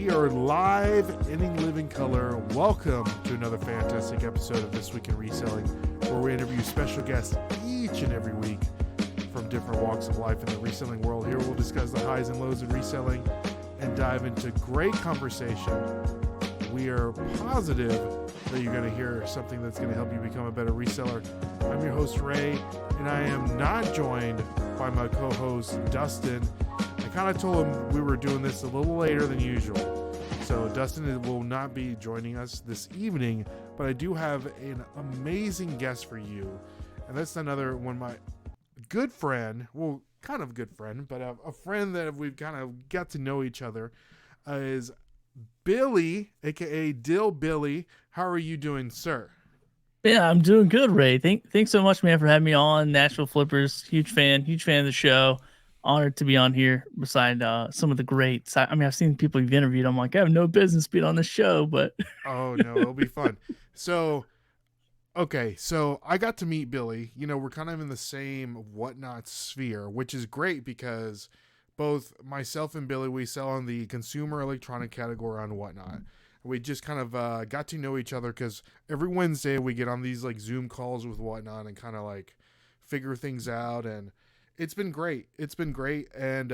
We are live in living color. Welcome to another fantastic episode of This Week in Reselling, where we interview special guests each and every week from different walks of life in the reselling world. Here we'll discuss the highs and lows of reselling and dive into great conversation. We are positive that you're going to hear something that's going to help you become a better reseller. I'm your host, Ray, and I am not joined by my co-host, Dustin. I kind of told him we were doing this a little later than usual. So Dustin will not be joining us this evening, but I do have an amazing guest for you. And that's another one, my good friend, well, kind of good friend, but a friend that we've kind of got to know each other is Billy, aka Dill Billy. How are you doing, sir? Yeah, I'm doing good, Ray. Thanks so much, man, for having me on Nashville Flippers. Huge fan of the show. Honored to be on here beside some of the greats. I mean, I've seen people you've interviewed. I'm like, I have no business being on the show, but oh no, it'll be fun. So I got to meet Billy. You know, we're kind of in the same whatnot sphere, which is great because both myself and Billy, we sell on the consumer electronic category on Whatnot. We just kind of got to know each other because every Wednesday we get on these like Zoom calls with Whatnot and kind of like figure things out. And it's been great. And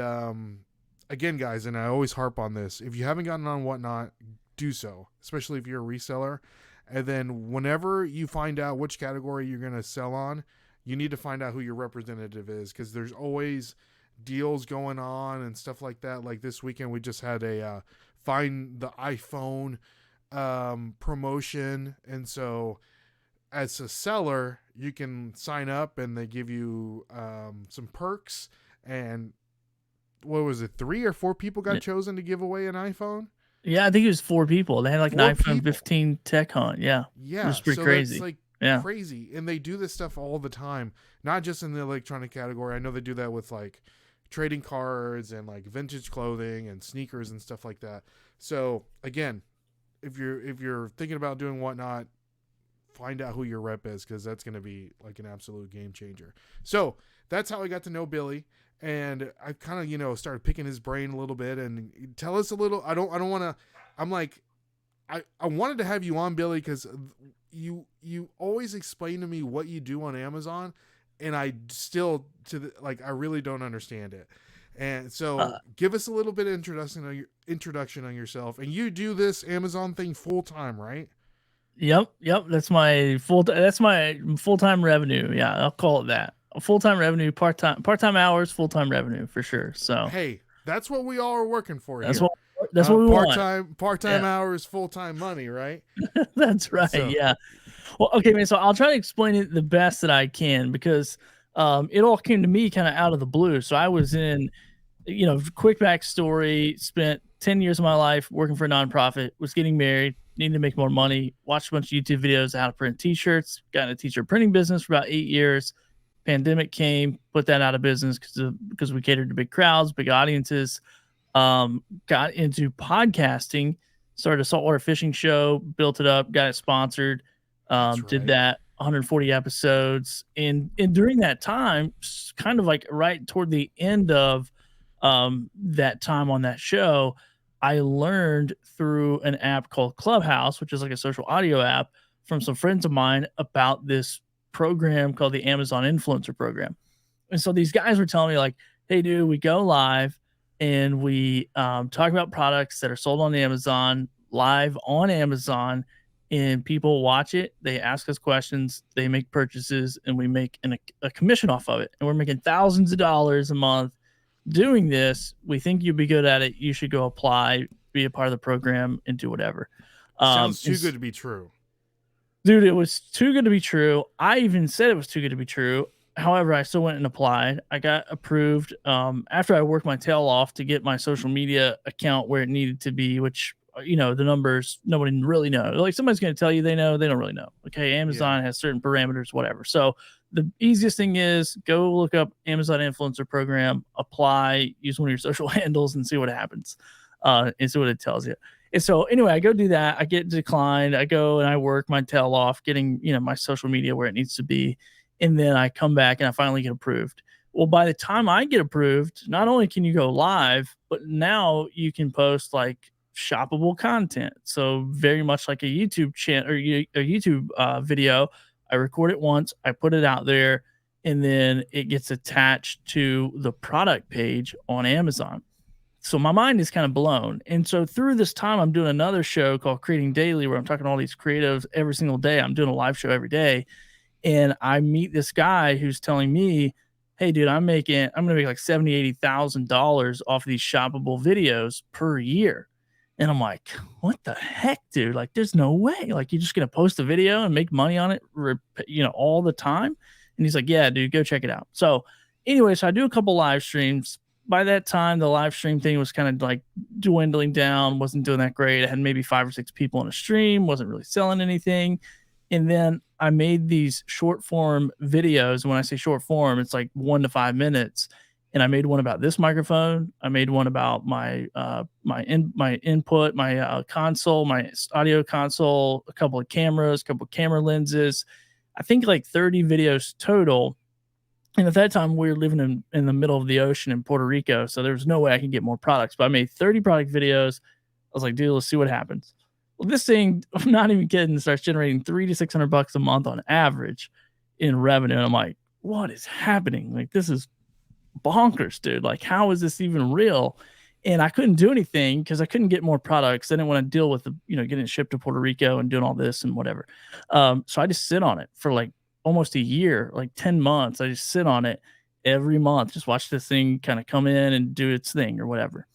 again, guys, and I always harp on this, if you haven't gotten on Whatnot, do so, especially if you're a reseller. And then whenever you find out which category you're going to sell on, you need to find out who your representative is because there's always deals going on and stuff like that. Like this weekend, we just had a find the iPhone promotion. And so as a seller, you can sign up and they give you some perks. And what was it? 3 or 4 people got chosen to give away an iPhone. Yeah, I think it was 4 people. They had like an iPhone 15 tech hunt. Yeah. Yeah. It was pretty crazy. That's crazy. And they do this stuff all the time, not just in the electronic category. I know they do that with like trading cards and like vintage clothing and sneakers and stuff like that. So again, if you're thinking about doing Whatnot, find out who your rep is because that's going to be like an absolute game changer. So that's how I got to know Billy. And I kind of, started picking his brain a little bit and tell us a little. I don't want to. I'm like, I wanted to have you on, Billy, because you always explain to me what you do on Amazon, and I still I really don't understand it. And so give us a little bit of introduction on yourself. And you do this Amazon thing full time, right? Yep. That's my full-time revenue. Yeah, I'll call it that. Full-time revenue, part-time hours, full-time revenue for sure. So hey, that's what we all are working for. That's here. That's what we want. Part-time hours, full-time money, right? That's right. So. Yeah. Well, okay, man. So I'll try to explain it the best that I can because it all came to me kind of out of the blue. So I was in, quick backstory, spent 10 years of my life working for a nonprofit, was getting married, needing to make more money, watched a bunch of YouTube videos on how to print t-shirts, got in a t-shirt printing business for about 8 years. Pandemic came, put that out of business because we catered to big crowds, big audiences. Got into podcasting, started a saltwater fishing show, built it up, got it sponsored, did that 140 episodes. And during that time, kind of like right toward the end of that time on that show, I learned through an app called Clubhouse, which is like a social audio app, from some friends of mine about this program called the Amazon Influencer Program. And so these guys were telling me like, hey, dude, we go live and we talk about products that are sold on Amazon, live on Amazon, and people watch it. They ask us questions, they make purchases, and we make a commission off of it. And we're making thousands of dollars a month doing this. We think you'd be good at it. You should go apply, be a part of the program, and do whatever. Sounds too good to be true. Dude, it was too good to be true. I even said it was too good to be true. However, I still went and applied. I got approved after I worked my tail off to get my social media account where it needed to be, which, the numbers, nobody really knows. Like somebody's going to tell you they know, they don't really know. Okay, Amazon has certain parameters, whatever. So the easiest thing is go look up Amazon Influencer Program, apply, use one of your social handles and see what happens and see what it tells you. And so anyway, I go do that. I get declined. I go and I work my tail off getting, my social media where it needs to be. And then I come back and I finally get approved. Well, by the time I get approved, not only can you go live, but now you can post like shoppable content. So very much like a YouTube channel or a YouTube video, I record it once, I put it out there, and then it gets attached to the product page on Amazon. So my mind is kind of blown. And so through this time, I'm doing another show called Creating Daily, where I'm talking to all these creatives every single day. I'm doing a live show every day. And I meet this guy who's telling me, hey, dude, I'm going to make like $70,000-$80,000 off of these shoppable videos per year. And I'm like, what the heck, dude? Like, there's no way. Like, you're just going to post a video and make money on it, all the time. And he's like, yeah, dude, go check it out. So anyway, so I do a couple live streams. By that time, the live stream thing was kind of like dwindling down, wasn't doing that great. I had maybe 5 or 6 people on a stream, wasn't really selling anything. And then I made these short form videos. When I say short form, it's like 1 to 5 minutes. And I made one about this microphone. I made one about my input, my console, my audio console, a couple of cameras, a couple of camera lenses. I think like 30 videos total. And at that time, we were living in the middle of the ocean in Puerto Rico, so there was no way I could get more products. But I made 30 product videos. I was like, dude, let's see what happens. Well, this thing, I'm not even kidding, starts generating $300 to $600 a month on average in revenue. And I'm like, what is happening? Like, this is bonkers, dude. Like, how is this even real? And I couldn't do anything because I couldn't get more products. I didn't want to deal with getting it shipped to Puerto Rico and doing all this and whatever. So I just sit on it for like almost a year, like 10 months. I just sit on it every month, just watch this thing kind of come in and do its thing or whatever.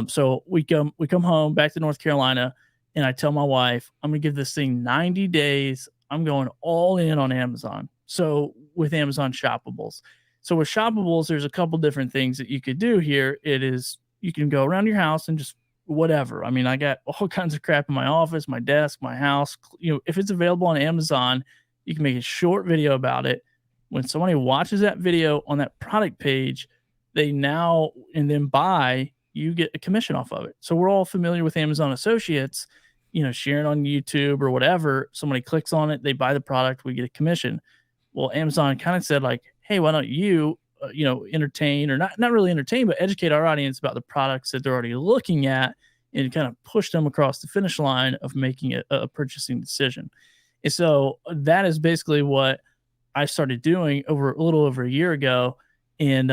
So we come home back to North Carolina, and I tell my wife, I'm gonna give this thing 90 days. I'm going all in on Amazon. So with Amazon shoppables. So with shoppables, there's a couple different things that you could do here. It is, you can go around your house and just whatever. I mean, I got all kinds of crap in my office, my desk, my house. If it's available on Amazon, you can make a short video about it. When somebody watches that video on that product page, they now and then buy, you get a commission off of it. So we're all familiar with Amazon Associates, sharing on YouTube or whatever. Somebody clicks on it, they buy the product, we get a commission. Well, Amazon kind of said like, hey, why don't you, entertain, or not really entertain, but educate our audience about the products that they're already looking at and kind of push them across the finish line of making a purchasing decision. And so that is basically what I started doing a little over a year ago. And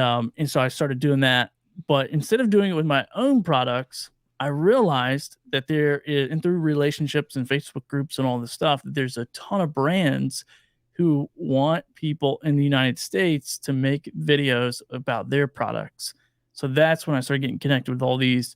so I started doing that. But instead of doing it with my own products, I realized that there is, and through relationships and Facebook groups and all this stuff, that there's a ton of brands who want people in the United States to make videos about their products. So that's when I started getting connected with all these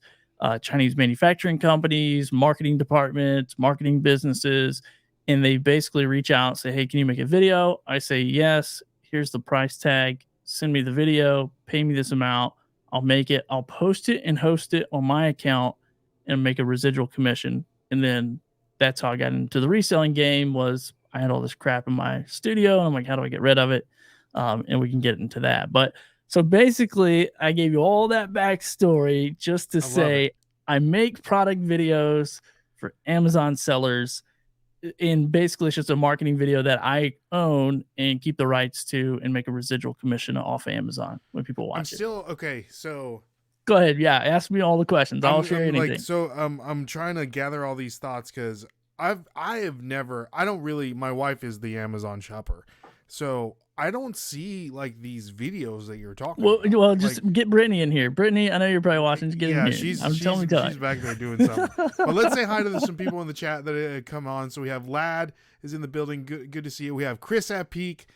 Chinese manufacturing companies, marketing departments, marketing businesses. And they basically reach out and say, hey, can you make a video? I say, yes, here's the price tag. Send me the video, pay me this amount. I'll make it. I'll post it and host it on my account and make a residual commission. And then that's how I got into the reselling game. Was I had all this crap in my studio and I'm like, how do I get rid of it? And we can get into that. But so basically I gave you all that backstory just to say I make product videos for Amazon sellers. And basically it's just a marketing video that I own and keep the rights to and make a residual commission off Amazon when people watch it. Okay. So go ahead. Yeah. Ask me all the questions. I'll share anything. I'm trying to gather all these thoughts because I don't really, my wife is the Amazon shopper. So I don't see like these videos that you're talking about. Well, just like, get Brittany in here. Brittany, I know you're probably watching. Get in here. She's back there doing something. But let's say hi to some people in the chat that come on. So we have Lad is in the building. Good to see you. We have Chris at Peak.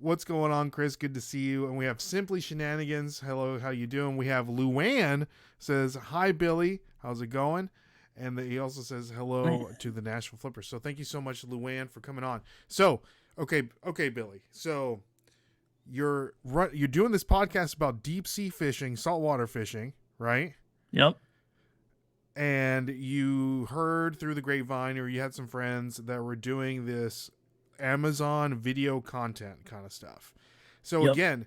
What's going on, Chris? Good to see you. And we have Simply Shenanigans. Hello, how you doing? We have Luann says, hi, Billy. How's it going? And he also says hello to the Nashville Flippers. So thank you so much, Luann, for coming on. So, okay, Billy. So you're doing this podcast about deep sea fishing, saltwater fishing, right? Yep. And you heard through the grapevine, or you had some friends that were doing this Amazon video content kind of stuff. So again,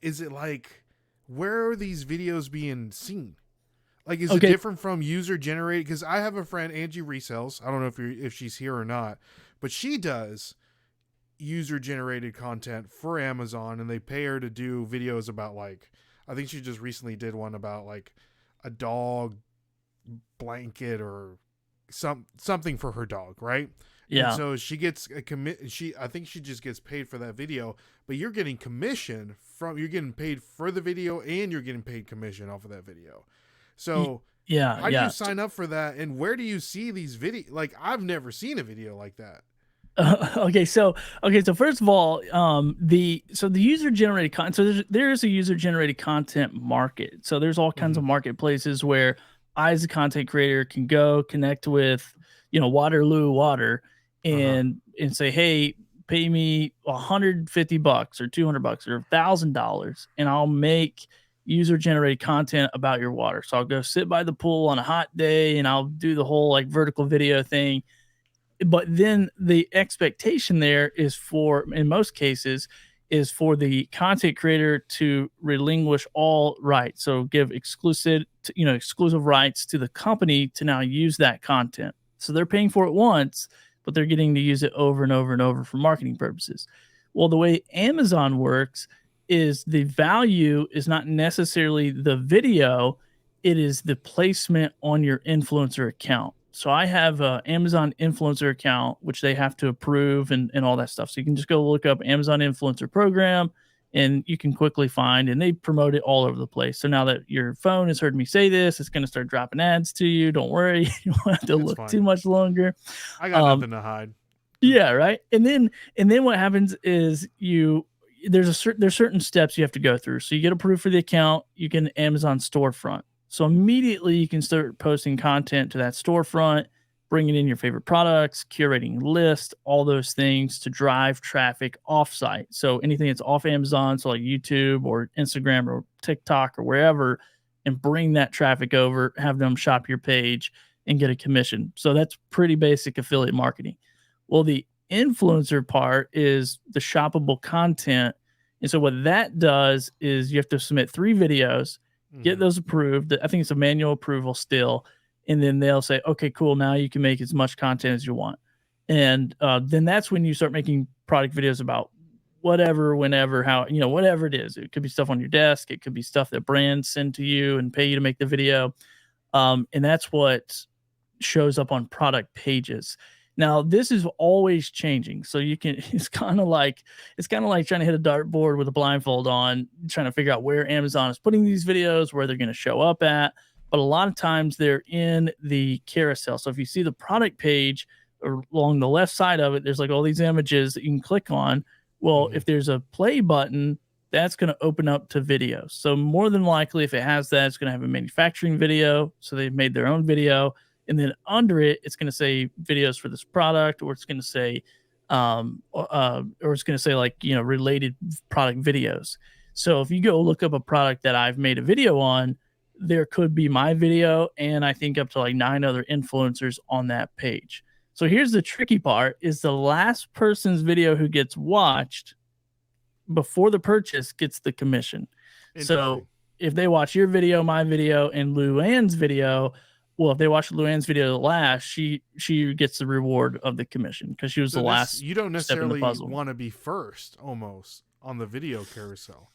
is it like, where are these videos being seen? Like, is it different from user generated? Because I have a friend, Angie Resells. I don't know if she's here or not, but she does user generated content for Amazon, and they pay her to do videos about, like, I think she just recently did one about like a dog blanket or something for her dog, right? Yeah. And so she gets a I think she just gets paid for that video, but you're getting commission you're getting paid for the video and you're getting paid commission off of that video. So how do you sign up for that, and where do you see these videos? Like, I've never seen a video like that. Okay, so first of all, the user generated content. So there is a user generated content market. So there's all kinds of marketplaces where I, as a content creator, can go connect with, Waterloo Water and say, hey, pay me $150 or $200 or $1,000, and I'll make user generated content about your water. So I'll go sit by the pool on a hot day and I'll do the whole like vertical video thing. But then the expectation there is in most cases, is for the content creator to relinquish all rights. So give exclusive rights to the company to now use that content. So they're paying for it once, but they're getting to use it over and over and over for marketing purposes. Well, the way Amazon works is the value is not necessarily the video, it is the placement on your influencer account. So I have an Amazon influencer account, which they have to approve and all that stuff. So you can just go look up Amazon influencer program and you can quickly find, and they promote it all over the place. So now that your phone has heard me say this, it's going to start dropping ads to you. Don't worry. You don't have to look too much longer. I got nothing to hide. Yeah. Right. And then what happens is there's certain steps you have to go through. So you get approved for the account, you get an Amazon storefront. So immediately you can start posting content to that storefront, bringing in your favorite products, curating lists, all those things to drive traffic offsite. So anything that's off Amazon, so like YouTube or Instagram or TikTok or wherever, and bring that traffic over, have them shop your page and get a commission. So that's pretty basic affiliate marketing. Well, the influencer part is the shoppable content. And so what that does is you have to submit 3 videos, get those approved. I think it's a manual approval still. And then they'll say, okay, cool. Now you can make as much content as you want. And then that's when you start making product videos about whatever, whenever, how, whatever it is. It could be stuff on your desk. It could be stuff that brands send to you and pay you to make the video. And that's what shows up on product pages. Now, this is always changing. So you can, it's kind of like trying to hit a dartboard with a blindfold on, trying to figure out where Amazon is putting these videos, where they're going to show up at. But a lot of times they're in the carousel. So if you see the product page along the left side of it, there's like all these images that you can click on. Well, if there's a play button, that's going to open up to videos. So more than likely, if it has that, it's going to have a manufacturing video. So they've made their own video. And then under it, it's going to say videos for this product, or it's going to say, related product videos. So if you go look up a product that I've made a video on, there could be my video and I think up to like 9 other influencers on that page. So here's the tricky part: is the last person's video who gets watched before the purchase gets the commission. So if they watch your video, my video, and Luann's video, well, if they watch Luann's video last, she gets the reward of the commission because she was the last. You don't necessarily want to be first, almost, on the video carousel.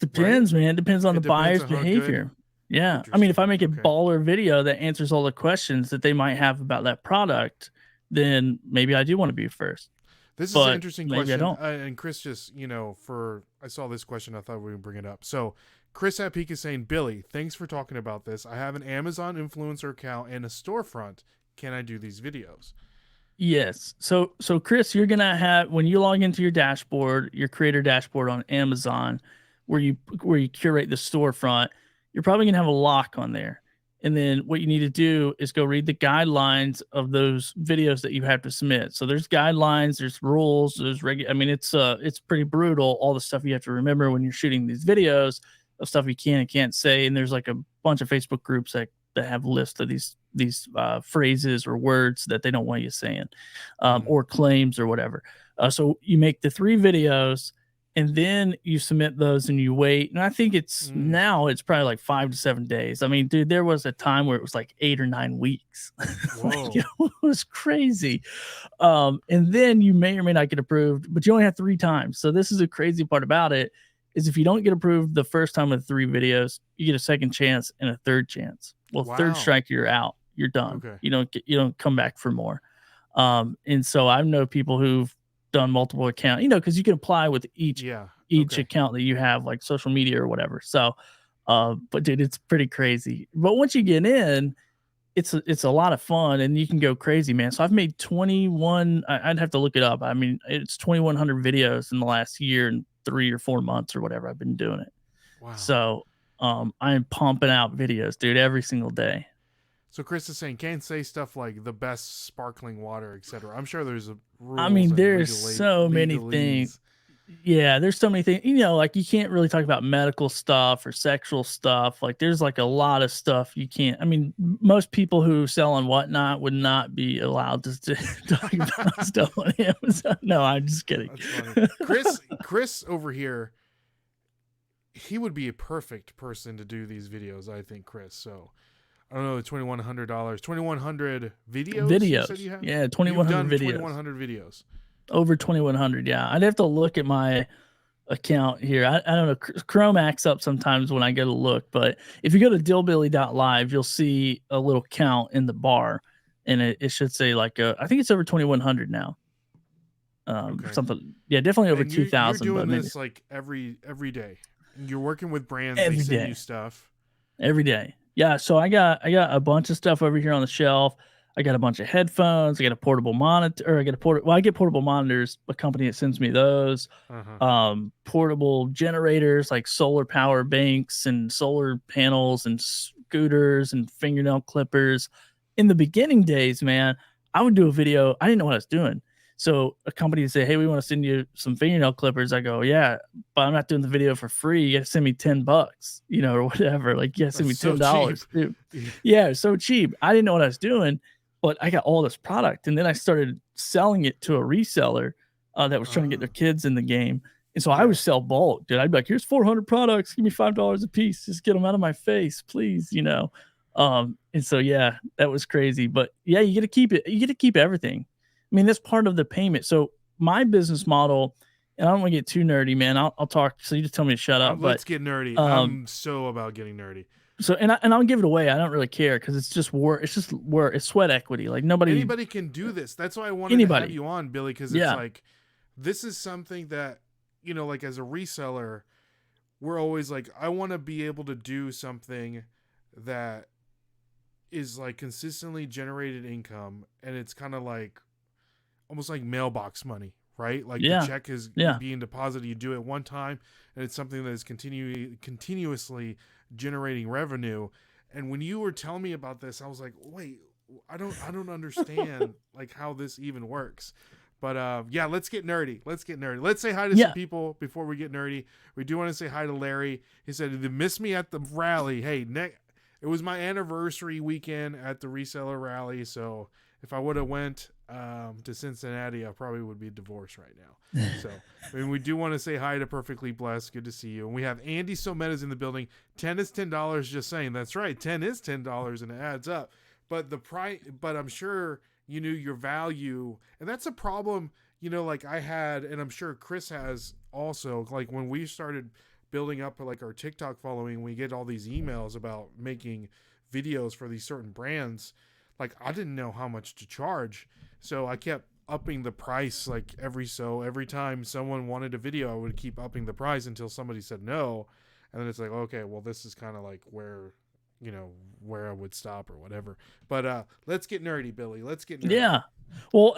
Depends, man. Depends on the buyer's behavior. Yeah. I mean, if I make a baller video that answers all the questions that they might have about that product, then maybe I do want to be first. This is an interesting question. And Chris just, I saw this question. I thought we would bring it up. So Chris at Peak is saying, Billy, thanks for talking about this. I have an Amazon influencer account and a storefront. Can I do these videos? Yes. So Chris, you're going to have, when you log into your dashboard, your creator dashboard on Amazon, where you curate the storefront, you're probably going to have a lock on there. And then what you need to do is go read the guidelines of those videos that you have to submit. So there's guidelines, there's rules, there's it's pretty brutal, all the stuff you have to remember when you're shooting these videos of stuff you can and can't say. And there's like a bunch of Facebook groups that have lists of these phrases or words that they don't want you saying, or claims or whatever. So you make the 3 videos, and then you submit those and you wait. And I think now it's probably like 5 to 7 days. I mean, dude, there was a time where it was like 8 or 9 weeks. Like, it was crazy. And then you may or may not get approved, but you only have 3 times. So this is a crazy part about it, is if you don't get approved the first time with 3 videos, you get a second chance and a third chance. Well, third Wow. strike, you're out. You're done. Okay. You don't come back for more. And so I know people who've done multiple accounts, because you can apply with Yeah. each Okay. account that you have, like social media or whatever. So, but dude, it's pretty crazy. But once you get in, it's a lot of fun and you can go crazy, man. So I've made 21. I'd have to look it up. I mean, it's 2,100 videos in the last year and 3 or 4 months or whatever I've been doing it. Wow. So, I am pumping out videos, dude, every single day. So Chris is saying can't say stuff like the best sparkling water, etc. I'm sure there's I rules mean, and there's so many things. legalese. Yeah, there's so many things. Like you can't really talk about medical stuff or sexual stuff. Like there's like a lot of stuff you can't. I mean, most people who sell on whatnot would not be allowed to talk about stuff on Amazon. No, I'm just kidding. That's funny. Chris over here, he would be a perfect person to do these videos, I think, Chris. So I don't know, $2,100, 2,100 videos. You said you have? Yeah, 2,100 videos. 2,100 videos. Over 2,100. Yeah, I'd have to look at my account here. I don't know. Chrome acts up sometimes when I go to look, but if you go to dillbilly.live, you'll see a little count in the bar, and it should say like I think it's over 2,100 now. Okay. Something. Yeah, definitely over 2,000. You're doing this like every day. You're working with brands. They send you stuff every day. Yeah, so I got a bunch of stuff over here on the shelf. I got a bunch of headphones. I got a portable monitor. I get portable monitors. A company that sends me those. Portable generators like solar power banks and solar panels and scooters and fingernail clippers. In the beginning days, man, I would do a video. I didn't know what I was doing. So a company would say, "Hey, we want to send you some fingernail clippers." I go, "Yeah, but I'm not doing the video for free. You got to send me $10, or whatever. Like, you got to send me $10, dude." Yeah, so cheap. I didn't know what I was doing, but I got all this product, and then I started selling it to a reseller that was trying to get their kids in the game. And so I would sell bulk, dude. I'd be like, "Here's 400 products. Give me $5 a piece. Just get them out of my face, please." And so yeah, that was crazy. But yeah, you get to keep it. You get to keep everything. I mean, that's part of the payment. So my business model, and I don't want to get too nerdy, man. I'll talk. So you just tell me to shut up. Let's get nerdy. I'm so about getting nerdy. So and I'll give it away. I don't really care because it's just work. It's just work. It's sweat equity. Like anybody can do this. That's why I wanted to have you on, Billy, because it's like this is something that like as a reseller, we're always like, I want to be able to do something that is like consistently generated income, and it's kind of like almost like mailbox money, right? Like the check is being deposited. You do it one time, and it's something that is continuously generating revenue. And when you were telling me about this, I was like, wait, I don't understand like how this even works. But let's get nerdy. Let's say hi to some people before we get nerdy. We do want to say hi to Larry. He said, "They missed me at the rally." Hey, it was my anniversary weekend at the reseller rally, so if I would have went to Cincinnati, I probably would be divorced right now. So, I mean, we do want to say hi to Perfectly Blessed. Good to see you. And we have Andy Sometas in the building. 10 is $10. Just saying. That's right. 10 is $10, and it adds up. But but I'm sure you knew your value, and that's a problem. Like I had, and I'm sure Chris has also. Like when we started building up like our TikTok following, we get all these emails about making videos for these certain brands. Like I didn't know how much to charge, so I kept upping the price. Like every time someone wanted a video, I would keep upping the price until somebody said no, and then it's like, okay, well, this is kind of like where I would stop or whatever. But let's get nerdy, Billy. Let's get nerdy. Yeah. Well,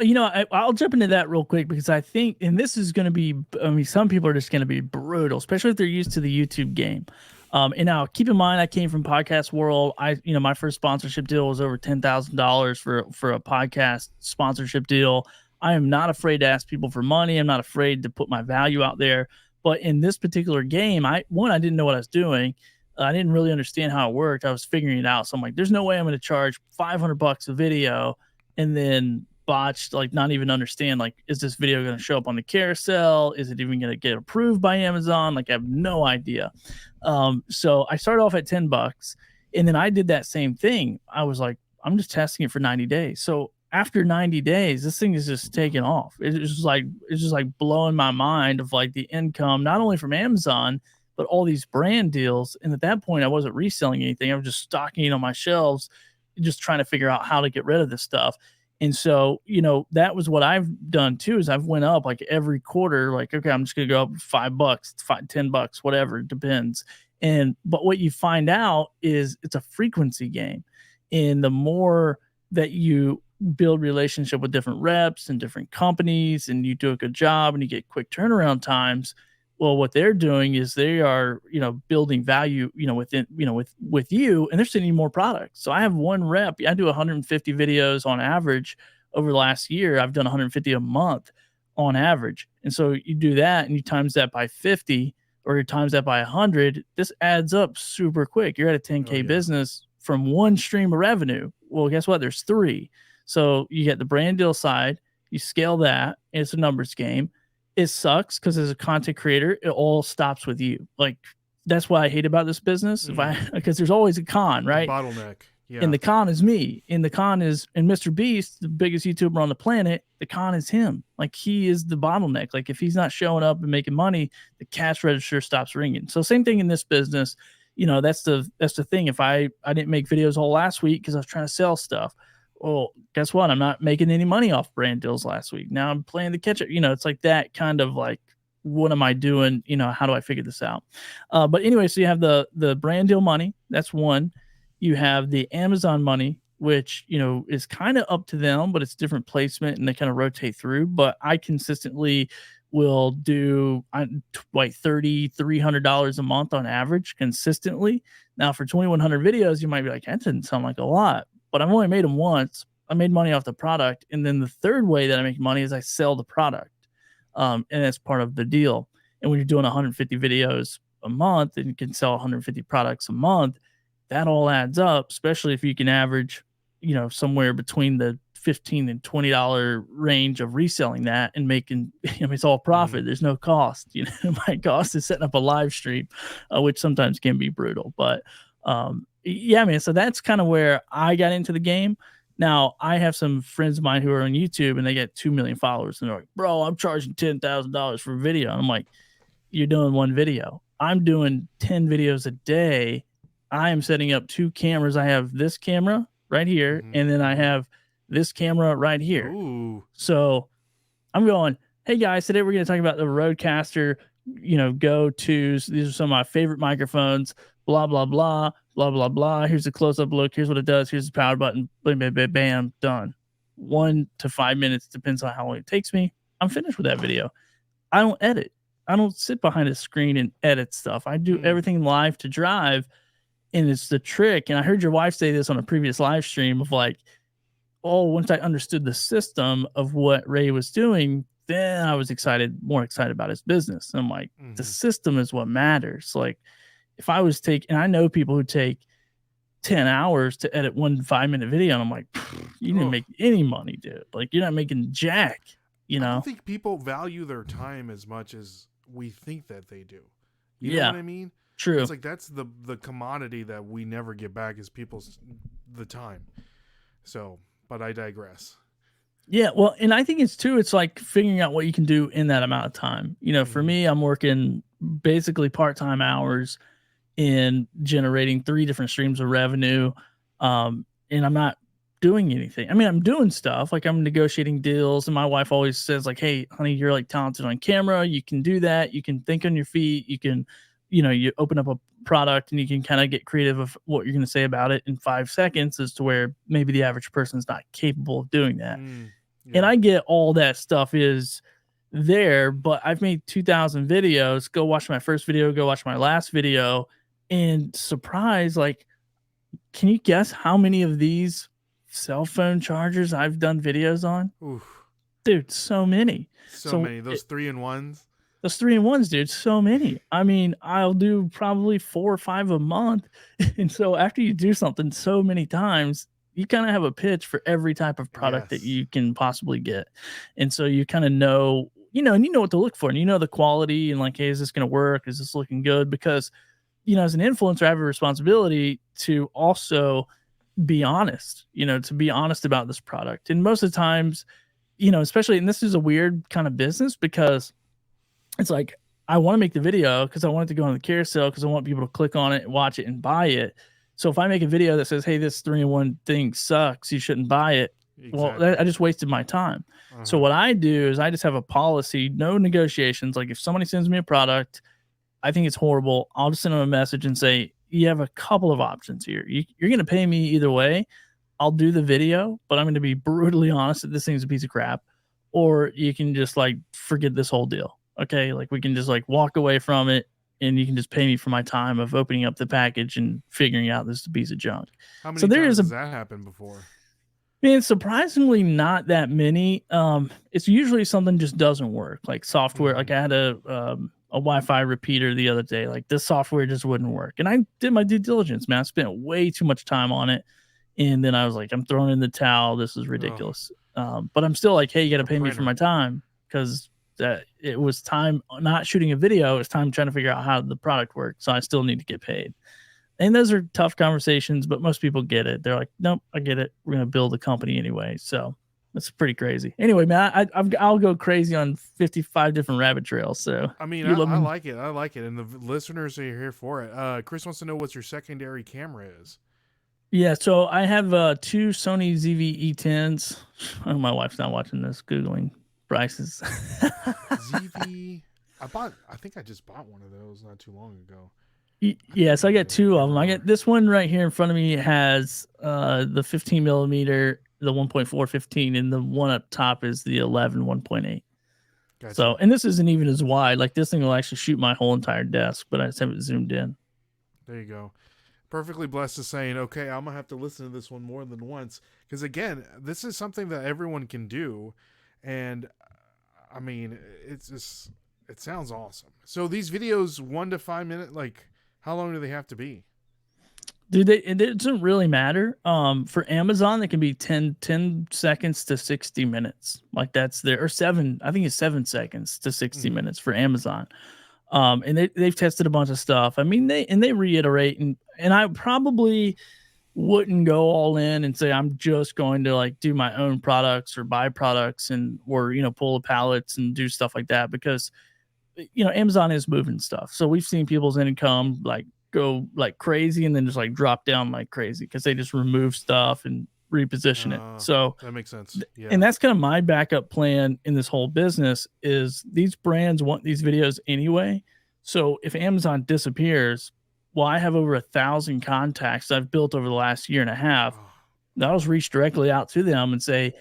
I'll jump into that real quick because I think, and this is going to be, I mean, some people are just going to be brutal, especially if they're used to the YouTube game. And now keep in mind, I came from podcast world. My first sponsorship deal was over $10,000 for a podcast sponsorship deal. I am not afraid to ask people for money. I'm not afraid to put my value out there. But in this particular game, I didn't know what I was doing. I didn't really understand how it worked. I was figuring it out. So I'm like, there's no way I'm going to charge $500 a video and then botched, like not even understand, like, is this video going to show up on the carousel? Is it even going to get approved by Amazon? Like I have no idea. So I started off at $10 and then I did that same thing. I was like, I'm just testing it for 90 days. So after 90 days, this thing is just taking off. It's just like blowing my mind of like the income, not only from Amazon, but all these brand deals. And at that point, I wasn't reselling anything. I was just stocking it on my shelves, just trying to figure out how to get rid of this stuff. And so, that was what I've done too, is I've went up like every quarter, like, okay, I'm just going to go up $5, $10, whatever, it depends. But what you find out is it's a frequency game. And the more that you build relationship with different reps and different companies, and you do a good job and you get quick turnaround times, well, what they're doing is they are, building value, within, with you, and they're sending you more products. So I have one rep. I do 150 videos on average over the last year. I've done 150 a month on average. And so you do that and you times that by 50, or you times that by 100, this adds up super quick. You're at a 10K business from one stream of revenue. Well, guess what? There's three. So you get the brand deal side, you scale that, and it's a numbers game. It sucks because as a content creator, it all stops with you. Like, that's what I hate about this business. Because there's always a con, right? Bottleneck. Yeah. And the con is me. And the con is, and Mr. Beast, the biggest YouTuber on the planet, the con is him. Like, he is the bottleneck. Like, if he's not showing up and making money, the cash register stops ringing. So same thing in this business. That's the thing. If I didn't make videos all last week because I was trying to sell stuff, well, guess what? I'm not making any money off brand deals last week. Now I'm playing the catch up. It's like that kind of like, what am I doing? How do I figure this out? But anyway, so you have the brand deal money. That's one. You have the Amazon money, which, is kind of up to them, but it's different placement and they kind of rotate through. But I consistently will do like $300 a month on average consistently. Now for 2,100 videos, you might be like, that doesn't sound like a lot. But I've only made them once. I made money off the product. And then the third way that I make money is I sell the product. And that's part of the deal. And when you're doing 150 videos a month and you can sell 150 products a month, that all adds up, especially if you can average, somewhere between the $15 and $20 range of reselling that and making, it's all profit. There's no cost. My cost is setting up a live stream, which sometimes can be brutal. But yeah, man. So that's kind of where I got into the game. Now I have some friends of mine who are on YouTube and they get 2 million followers and they're like, bro, I'm charging $10,000 for a video. And I'm like, you're doing one video. I'm doing 10 videos a day. I am setting up 2 cameras. I have this camera right here. And then I have this camera right here. Ooh. So I'm going, hey guys, today we're going to talk about the Rodecaster, go-tos. These are some of my favorite microphones, blah, blah, blah, blah, blah, blah. Here's a close-up look. Here's what it does. Here's the power button. Bam, bam, bam, bam, done. 1 to 5 minutes, depends on how long it takes me. I'm finished with that video. I don't edit. I don't sit behind a screen and edit stuff. I do everything live to drive, and it's the trick. And I heard your wife say this on a previous live stream of like, oh, once I understood the system of what Ray was doing, then I was more excited about his business. And I'm like, the system is what matters. Like, if I was and I know people who take 10 hours to edit 1 5-minute video, and I'm like, you didn't make any money, dude. Like, you're not making jack, I don't think people value their time as much as we think that they do. You know what I mean? True. It's like that's the commodity that we never get back is the time. So, but I digress. Yeah, well, and I think it's like figuring out what you can do in that amount of time. For me, I'm working basically part-time hours in generating 3 different streams of revenue. And I'm not doing anything. I mean, I'm doing stuff like I'm negotiating deals, and my wife always says like, hey, honey, you're like talented on camera. You can do that. You can think on your feet. You can, you open up a product and you can kind of get creative of what you're going to say about it in 5 seconds, as to where maybe the average person's not capable of doing that. And I get all that stuff is there, but I've made 2,000 videos. Go watch my first video, go watch my last video, and surprise, like, can you guess how many of these cell phone chargers I've done videos on? Oof. Dude, so many. So many. Those 3-in-1s? Those 3-in-1s, dude, so many. I mean, I'll do probably 4 or 5 a month. And so after you do something so many times, you kind of have a pitch for every type of product that you can possibly get. And so you kind of know, and you know what to look for, and you know the quality, and like, hey, is this going to work? Is this looking good? Because, as an influencer, I have a responsibility to also be honest, to be honest about this product. And most of the times, especially, and this is a weird kind of business because it's like, I want to make the video because I want it to go on the carousel because I want people to click on it, watch it, and buy it. So if I make a video that says, "Hey, this 3-in-1 thing sucks, you shouldn't buy it," well, I just wasted my time. So what I do is I just have a policy, no negotiations. Like if somebody sends me a product, I think it's horrible, I'll just send them a message and say, "You have a couple of options here. You're going to pay me either way. I'll do the video, but I'm going to be brutally honest that this thing's a piece of crap, or you can just like forget this whole deal." Okay, like we can just like walk away from it and you can just pay me for my time of opening up the package and figuring out this is a piece of junk. How many times has that happened before? Man, surprisingly not that many. It's usually something just doesn't work, like software. Like I had a Wi-Fi repeater the other day. Like this software just wouldn't work. And I did my due diligence, man. I spent way too much time on it. And then I was like, I'm throwing in the towel. This is ridiculous. But I'm still like, hey, you got to pay me for my time because it was time not shooting a video. It was time trying to figure out how the product works. So I still need to get paid. And those are tough conversations, but most people get it. They're like, nope, I get it. We're going to build a company anyway. So that's pretty crazy. Anyway, man, I'll go crazy on 55 different rabbit trails. So I mean, I like it. I like it. And the listeners are here for it. Chris wants to know what your secondary camera is. Yeah, so I have 2 Sony ZV-E10s. Oh, my wife's not watching this, Googling prices. ZV, I think I just bought one of those not too long ago. Yeah, so I got 2 of them. I got this one right here in front of me has the 15 millimeter, the 1.415, and the one up top is the 11 1.8. Gotcha. So, and this isn't even as wide. Like this thing will actually shoot my whole entire desk, but I just haven't zoomed in. There you go. Perfectly blessed is saying, okay, I'm gonna have to listen to this one more than once because again, this is something that everyone can do, and I mean, it sounds awesome. So these videos 1 to 5 minutes, like how long do they have to be? Dude, it doesn't really matter. For Amazon, they can be 10 seconds to 60 minutes. Like that's there, or 7. I think it's 7 seconds to 60 minutes for Amazon. And they've tested a bunch of stuff. I mean, they reiterate, and I probably wouldn't go all in and say I'm just going to like do my own products or buy products or pull the pallets and do stuff like that because Amazon is moving stuff. So we've seen people's income like go like crazy and then just like drop down like crazy because they just remove stuff and reposition it. So that makes sense. Yeah. And that's kind of my backup plan in this whole business is these brands want these videos anyway. So if Amazon disappears, well, I have over 1,000 contacts I've built over the last year and a half. I'll just reach directly out to them and say,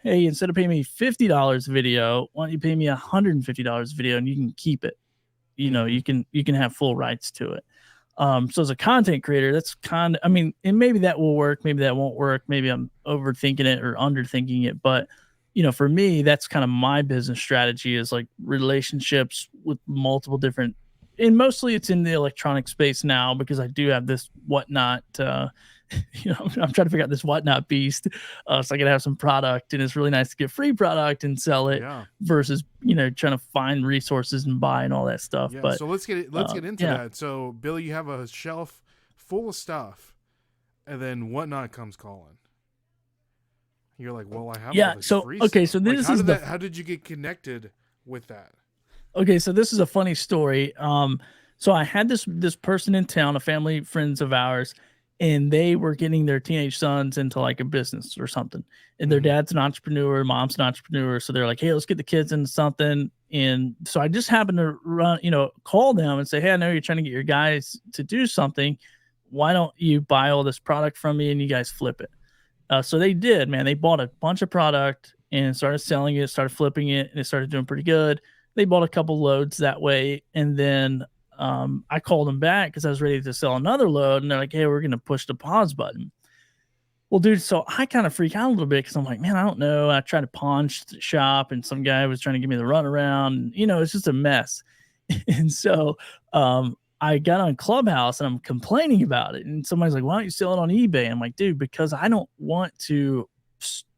hey, instead of paying me $50 a video, why don't you pay me $150 a video and you can keep it? You can have full rights to it. So as a content creator, that's and maybe that will work. Maybe that won't work. Maybe I'm overthinking it or underthinking it. But, for me, that's kind of my business strategy is like relationships with multiple different, and mostly it's in the electronic space now because I do have this Whatnot, I'm trying to figure out this Whatnot beast. So I can have some product and it's really nice to get free product and sell it versus, trying to find resources and buy and all that stuff. Yeah, but so let's get into that. So Billy, you have a shelf full of stuff and then Whatnot comes calling. You're like, well, I have all this free stuff. So this like, how did you get connected with that? Okay, so this is a funny story. So I had this person in town, a family friends of ours, and they were getting their teenage sons into like a business or something. And their dad's an entrepreneur, mom's an entrepreneur. So they're like, hey, let's get the kids into something. And so I just happened to call them and say, hey, I know you're trying to get your guys to do something. Why don't you buy all this product from me and you guys flip it? So they did, man. They bought a bunch of product and started selling it, started flipping it, and it started doing pretty good. They bought a couple loads that way. And then I called them back because I was ready to sell another load. And they're like, hey, we're going to push the pause button. Well, dude, so I kind of freak out a little bit because I'm like, man, I don't know. I tried to pawn shop and some guy was trying to give me the runaround. It's just a mess. And so I got on Clubhouse and I'm complaining about it. And somebody's like, why don't you sell it on eBay? I'm like, dude, because I don't want to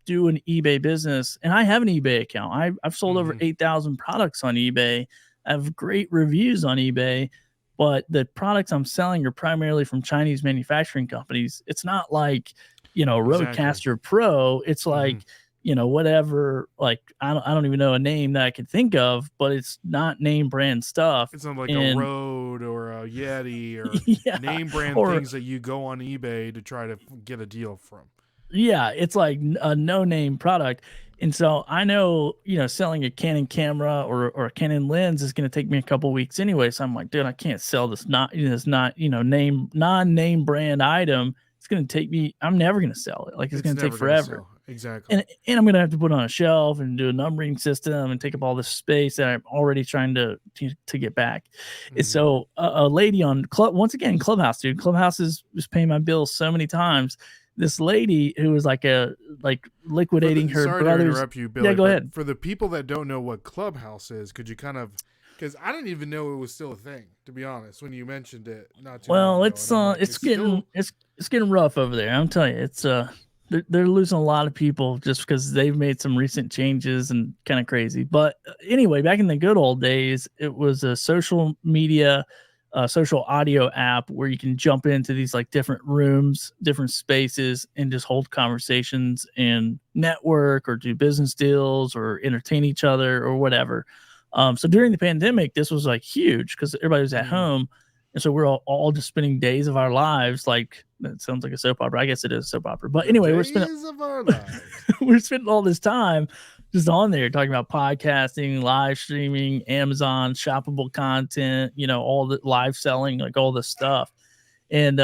do an eBay business. And I have an eBay account. I've sold over 8,000 products on eBay. I have great reviews on eBay, but the products I'm selling are primarily from Chinese manufacturing companies. It's not like, Rodecaster Pro. It's like whatever, like I don't even know a name that I could think of, but it's not name brand stuff. It's not like a And Rode or a Yeti or yeah, name brand or things that you go on eBay to try to get a deal from. yeah, it's like a no name product. And so I know, selling a Canon camera or a Canon lens is going to take me a couple weeks anyway. So I'm like, dude, I can't sell this not name non-name brand item. It's going to take me. I'm never going to sell it. Like it's It's going to take never going to forever. sell. Exactly. And I'm going to have to put it on a shelf and do a numbering system and take up all this space that I'm already trying to get back. And Mm-hmm. so a lady on once again, Clubhouse, dude, Clubhouse is paying my bills so many times. This lady who was like liquidating her Sorry brother's. to interrupt you, Billy. Yeah, go ahead. For the people that don't know what Clubhouse is, could you kind of, because I didn't even know it was still a thing, to be honest, when you mentioned it not too long Well, ago. it's getting rough over there. I'm telling you, it's they're losing a lot of people just because they've made some recent changes and kind of crazy. But anyway, back in the good old days, it was a social media, social audio app where you can jump into these like different rooms, different spaces, and just hold conversations and network or do business deals or entertain each other or whatever. So during the pandemic, this was like huge because everybody was at home. And so we're all just spending days of our lives. Like that sounds like a soap opera. I guess it is a soap opera. But anyway, we're spending we're spending all this time just on there talking about podcasting, live streaming, Amazon, shoppable content, all the live selling, like all this stuff. And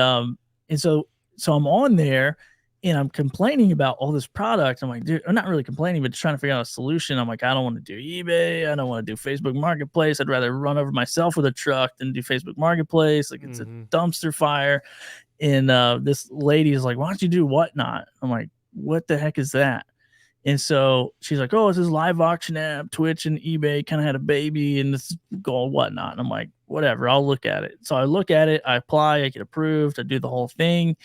so I'm on there and I'm complaining about all this product. I'm like, dude, I'm not really complaining, but just trying to figure out a solution. I'm like, I don't want to do eBay. I don't want to do Facebook Marketplace. I'd rather run over myself with a truck than do Facebook Marketplace. Like it's a dumpster fire. And this lady is like, why don't you do Whatnot? I'm like, what the heck is that? And so she's like, oh, it's this live auction app. Twitch and eBay kind of had a baby and this is called Whatnot. And I'm like, whatever, I'll look at it. So I look at it, I apply, I get approved, I do the whole thing.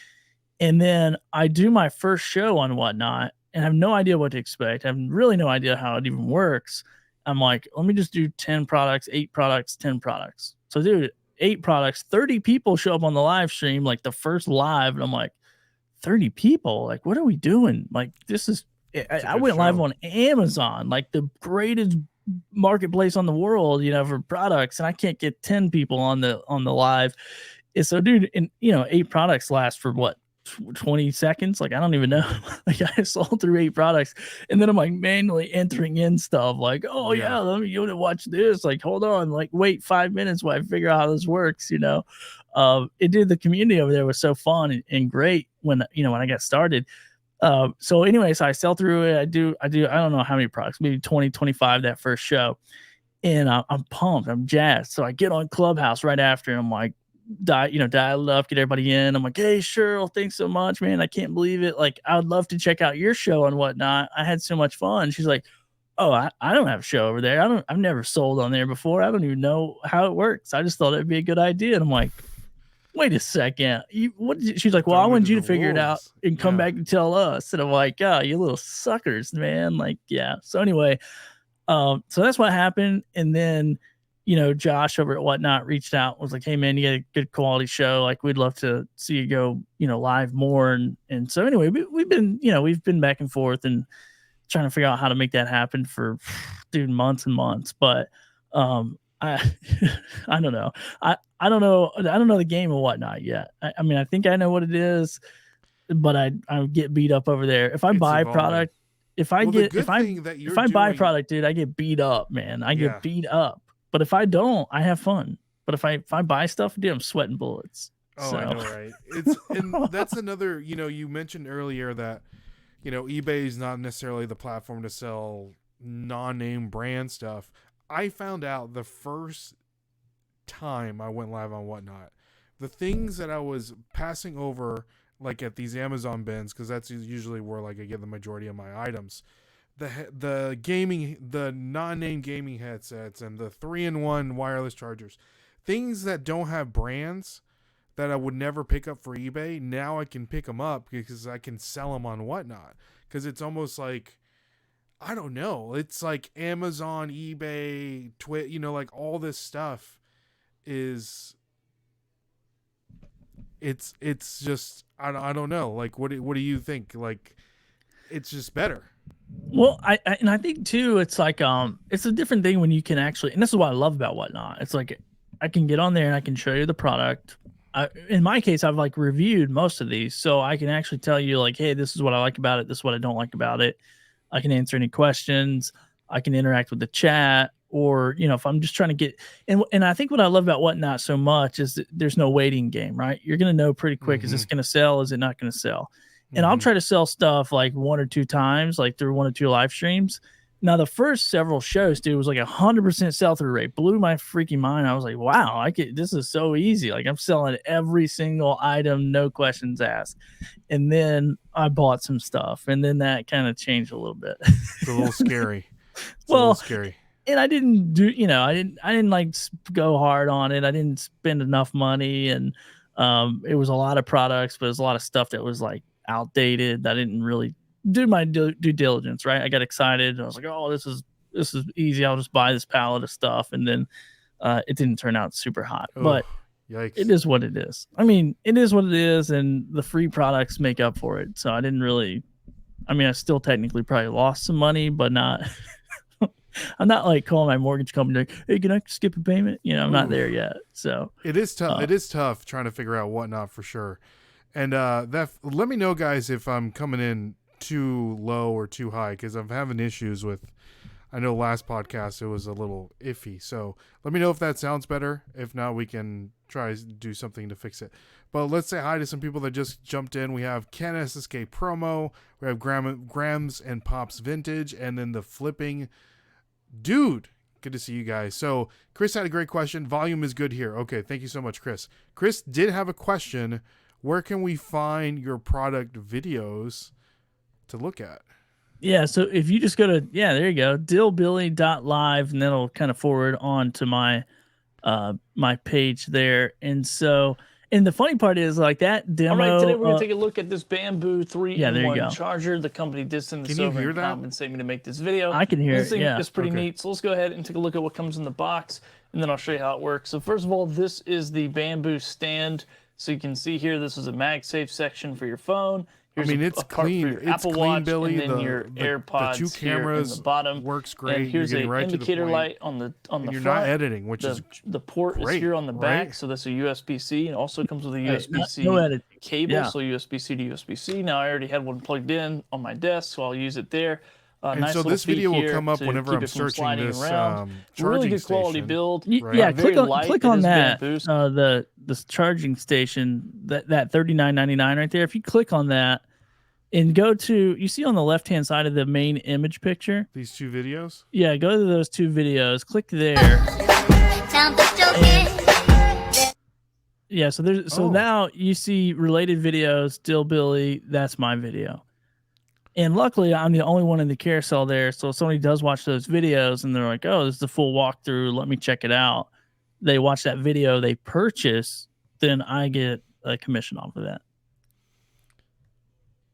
And then I do my first show on Whatnot and I have no idea what to expect. I have really no idea how it even works. I'm like, let me just do 10 products, 8 products, 10 products. So, dude, 8 products, 30 people show up on the live stream, like the first live. And I'm like, 30 people? Like, what are we doing? Like, this is, I went live on Amazon, like the greatest marketplace on the world, for products. And I can't get 10 people on the live. And so, dude, and 8 products last for what? 20 seconds. Like, I don't even know. Like, I sold through 8 products and then I'm like manually entering in stuff like, oh yeah, let me go to watch this. Like, hold on, like wait 5 minutes while I figure out how this works. The community over there was so fun and great when I got started. So anyway, so I sell through it. I do, I don't know how many products, maybe 20, 25 that first show. And I'm pumped. I'm jazzed. So I get on Clubhouse right after and I'm like, dial it up, get everybody in. I'm like, hey, Cheryl, thanks so much, man. I can't believe it. Like, I would love to check out your show and Whatnot. I had so much fun. She's like, oh, I don't have a show over there. I've never sold on there before. I don't even know how it works. I just thought it'd be a good idea. And I'm like, wait a second. She's like, well, I wanted you to figure it out and come back and tell us. And I'm like, oh, you little suckers, man. Like, yeah. So anyway, so that's what happened. And then, Josh over at Whatnot reached out, was like, hey man, you got a good quality show. Like, we'd love to see you go, live more. And so anyway, we've been back and forth and trying to figure out how to make that happen for dude months and months. But I I don't know. I don't know. I don't know the game of Whatnot yet. I mean, I think I know what it is, but I get beat up over there. If I buy a product, if I buy a product, dude, I get beat up, man. I get beat up. But if I don't, I have fun. But if I buy stuff, dude, I'm sweating bullets. Oh, so. I know, right? And that's another, you mentioned earlier that, eBay is not necessarily the platform to sell non-name brand stuff. I found out the first time I went live on Whatnot, the things that I was passing over, like at these Amazon bins, because that's usually where like I get the majority of my items. The gaming, the non-name gaming headsets and the 3-in-1 wireless chargers, things that don't have brands that I would never pick up for eBay. Now I can pick them up because I can sell them on Whatnot. Because it's almost like, I don't know, it's like Amazon, eBay, Twitch, like all this stuff is, it's just, I don't know. Like, what do you think? Like, it's just better. Well, I think too, it's like it's a different thing when you can actually, and this is what I love about Whatnot. It's like I can get on there and I can show you the product. In my case, I've like reviewed most of these, so I can actually tell you like, hey, this is what I like about it. This is what I don't like about it. I can answer any questions. I can interact with the chat, or if I'm just trying to get, and I think what I love about Whatnot so much is that there's no waiting game, right? You're gonna know pretty quick, is this going to sell? Is it not going to sell? And I'll try to sell stuff like one or two times, like through one or two live streams. Now, the first several shows, dude, was like 100% sell through rate. Blew my freaking mind. I was like, wow, this is so easy. Like, I'm selling every single item, no questions asked. And then I bought some stuff, and then that kind of changed a little bit. It's a little scary. It's a Well, little scary. And I didn't do, I didn't like go hard on it. I didn't spend enough money, and it was a lot of products, but it was a lot of stuff that was like outdated. I didn't really do my due diligence, right? I got excited. I was like, oh, this is easy. I'll just buy this pallet of stuff, and then it didn't turn out super hot. Oh, but yikes. It is what it is. I mean, it is what it is, and the free products make up for it. So I didn't really. I mean, I still technically probably lost some money, but not. I'm not like calling my mortgage company like, hey, can I skip a payment? I'm not there yet. So it is tough. It is tough trying to figure out Whatnot for sure. And let me know, guys, if I'm coming in too low or too high, because I'm having issues with. I know last podcast it was a little iffy, so let me know if that sounds better. If not, we can try to do something to fix it. But let's say hi to some people that just jumped in. We have Ken SSK Promo, we have Grams and Pops Vintage, and then the Flipping Dude. Good to see you guys. So Chris had a great question. Volume is good here. Okay, thank you so much, Chris. Chris did have a question. Where can we find your product videos to look at? Yeah, so if you just go to, there you go, dillbilly.live, and that'll kind of forward on to my my page there. And so, and the funny part is like that demo. All right, today we're going to take a look at this bamboo 3-in-1 go. charger. The company did send this Can you over hear and that? compensate me to make this video. I can hear this it, thing yeah. is pretty Okay. neat. So let's go ahead and take a look at what comes in the box, and then I'll show you how it works. So first of all, this is the bamboo stand. So you can see here, this is a MagSafe section for your phone. Here's it's a part clean. for your It's Apple clean, Watch, Billy. and then your AirPods the two cameras here in the bottom. works great. And here's You're an right indicator light on the and you're front. not editing, which is the port great, is here on the back, right? so that's a USB-C, and also comes with a USB-C no editing. cable, Yeah. so USB-C to USB-C. Now I already had one plugged in on my desk, so I'll use it there. And nice so little this feet video will here come up to whenever keep I'm it from searching sliding this around. charging Really good quality station. build. Right? Yeah, Very click light. on It is that. bamboo. This charging station, that $39.99 right there. If you click on that and go to, you see on the left hand side of the main image picture. These two videos. Yeah, go to those two videos. Click there. Yeah, so there's now you see related videos. Dill Billy, that's my video. And luckily, I'm the only one in the carousel there. So if somebody does watch those videos and they're like, "Oh, this is the full walkthrough. Let me check it out." They watch that video, they purchase, then I get a commission off of that.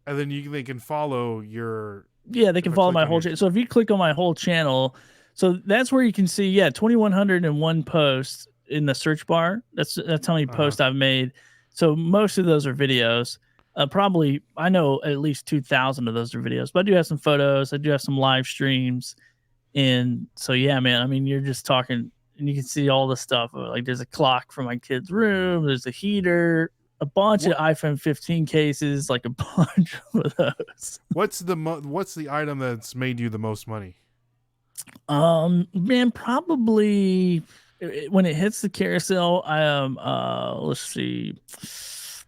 And then they can follow your. Yeah, they can follow my whole channel. So if you click on my whole channel, so that's where you can see 2,101 posts in the search bar. That's how many posts I've made. So most of those are videos. Probably, I know at least 2,000 of those are videos, but I do have some photos. I do have some live streams. And so, yeah, man, I mean, you're just talking and you can see all the stuff. Like there's a clock for my kid's room. There's a heater, a bunch of iPhone 15 cases, like a bunch of those. What's the item that's made you the most money? Man, probably when it hits the carousel, let's see,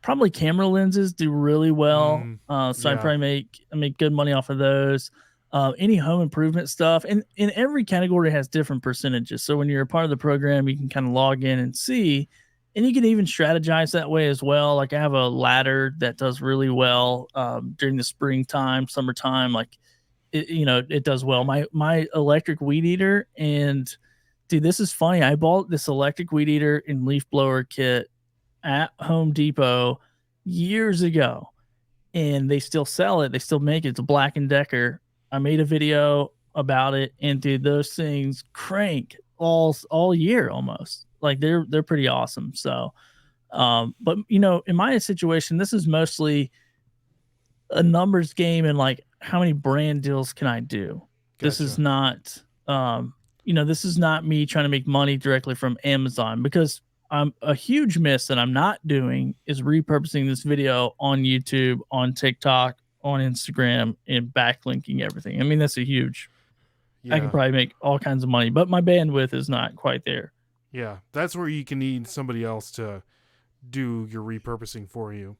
probably camera lenses do really well. So I probably make good money off of those. Any home improvement stuff, and in every category has different percentages. So when you're a part of the program, you can kind of log in and see, and you can even strategize that way as well. Like I have a ladder that does really well during the springtime, summertime. Like it does well. My electric weed eater, and dude, this is funny. I bought this electric weed eater and leaf blower kit at Home Depot years ago, and they still sell it. They still make it. It's a Black & Decker. I made a video about it, and dude, those things crank all year almost. Like they're pretty awesome. So, but in my situation, this is mostly a numbers game and like how many brand deals can I do. This is Gotcha. not this is not me trying to make money directly from Amazon, because a huge miss that I'm not doing is repurposing this video on YouTube, on TikTok, on Instagram, and backlinking everything. I mean, that's a huge. I Yeah. could probably make all kinds of money, but my bandwidth is not quite there. Yeah. That's where you can need somebody else to do your repurposing for you.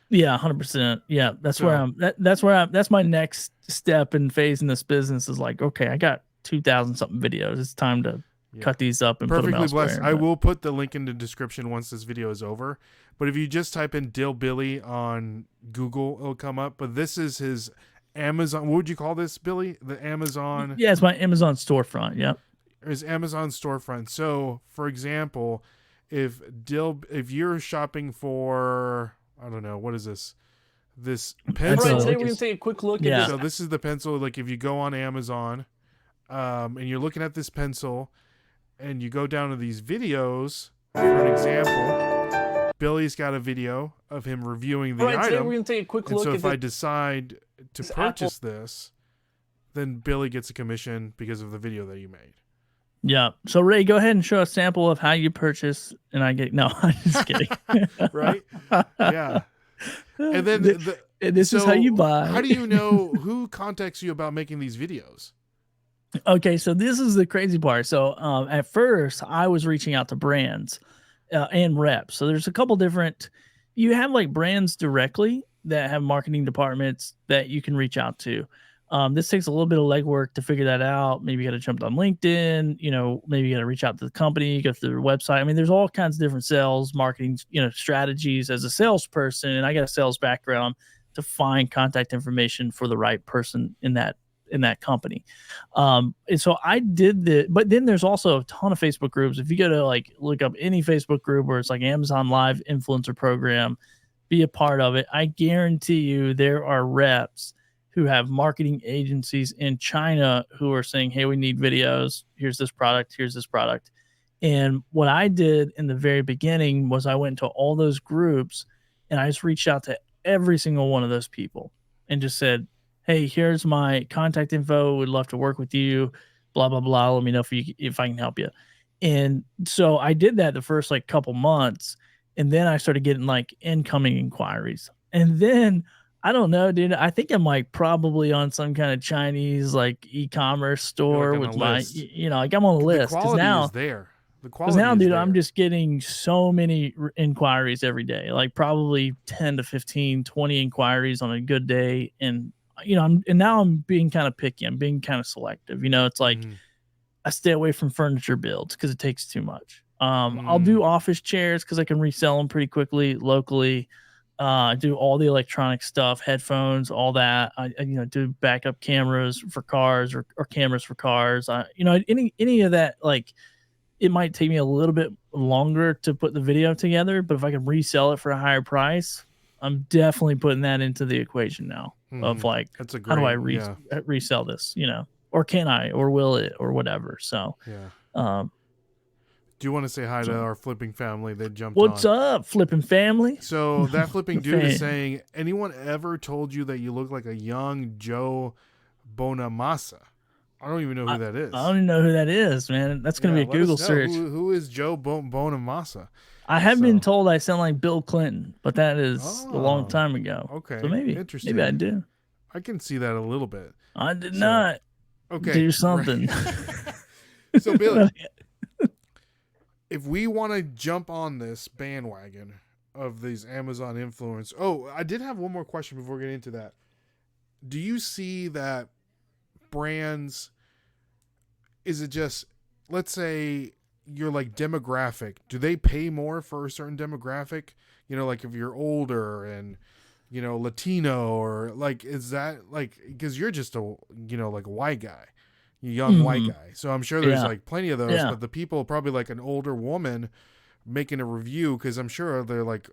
Yeah, 100%. Yeah, that's where I'm. That's where I'm. That's my next step and phase in this business is like, okay, I got 2,000 something videos. It's time to cut these up and perfectly put them elsewhere. blessed. I will put the link in the description once this video is over. But if you just type in Dill Billy on Google, it'll come up. But this is his Amazon. What would you call this, Billy? The Amazon. Yeah, it's my Amazon storefront. Yep. His Amazon storefront. So, for example, if you're shopping for, I don't know, what is this? This pencil. Right, today we're gonna take a quick look at this. So this is the pencil. Like if you go on Amazon, and you're looking at this pencil, and you go down to these videos. For an example, Billy's got a video of him reviewing the item. Today we're gonna take a quick look. So at if I decide to purchase this, then Billy gets a commission because of the video that you made. Yeah. So Ray, go ahead and show a sample of how you purchase, and I get I'm just kidding. Right? Yeah. And then this is how you buy. How do you know who contacts you about making these videos? Okay, so this is the crazy part. So at first, I was reaching out to brands and reps. So there's a couple different. You have like brands directly that have marketing departments that you can reach out to. This takes a little bit of legwork to figure that out. Maybe you got to jump on LinkedIn. Maybe you got to reach out to the company, go through their website. I mean, there's all kinds of different sales, marketing, strategies as a salesperson, and I got a sales background to find contact information for the right person in that company. And so I did that, but then there's also a ton of Facebook groups. If you go to like look up any Facebook group where it's like Amazon Live Influencer Program, be a part of it. I guarantee you there are reps who have marketing agencies in China who are saying, hey, we need videos. Here's this product. Here's this product. And what I did in the very beginning was I went to all those groups and I just reached out to every single one of those people and just said, hey, here's my contact info. Would love to work with you. Blah, blah, blah. Let me know if I can help you. And so I did that the first like couple months. And then I started getting like incoming inquiries. And then I don't know, dude. I think I'm like probably on some kind of Chinese like e-commerce store with my, like I'm on a list. The quality is there. Because now, dude, I'm just getting so many inquiries every day, like probably 10 to 15, 20 inquiries on a good day. And, now I'm being kind of picky. I'm being kind of selective. It's like I stay away from furniture builds because it takes too much. I'll do office chairs because I can resell them pretty quickly locally. Do all the electronic stuff, headphones, all that. I do backup cameras for cars or cameras for cars. Any of that, like it might take me a little bit longer to put the video together, but if I can resell it for a higher price, I'm definitely putting that into the equation now of like, how do I resell this, or can I, or will it, or whatever. So, do you want to say hi to our flipping family? They jumped What's up, flipping family? So that flipping dude is saying, anyone ever told you that you look like a young Joe Bonamassa? I don't even know who that is. I don't even know who that is, man. That's going to be a Google search. Who is Joe Bonamassa? I have been told I sound like Bill Clinton, but that is a long time ago. Okay. So maybe I do. I can see that a little bit. I did not do something. So Billy, if we want to jump on this bandwagon of these Amazon influence. Oh, I did have one more question before we get into that. Do you see that brands, is it just, let's say you're like demographic, do they pay more for a certain demographic? Like if you're older and, Latino, or like, is that like, because you're just a, like a white guy. Young white guy. So I'm sure there's like plenty of those, but the people probably like an older woman making a review, because I'm sure they're like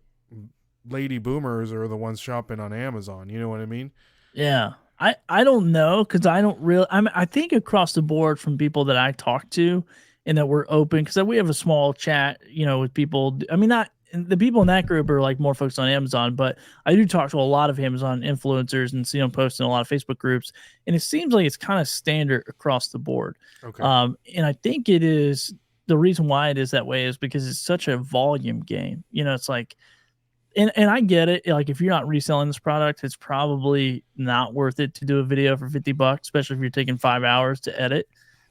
lady boomers are the ones shopping on Amazon. You know what I mean? Yeah. I don't know, because I don't really, I think across the board from people that I talk to and that we're open, because we have a small chat, with people. I mean, not the people in that group are like more focused on Amazon, but I do talk to a lot of Amazon influencers and see them posting a lot of Facebook groups, and it seems like it's kind of standard across the board. Okay. And I think it is the reason why it is that way is because it's such a volume game. You know, it's like, and I get it. Like if you're not reselling this product, it's probably not worth it to do a video for $50, especially if you're taking 5 hours to edit.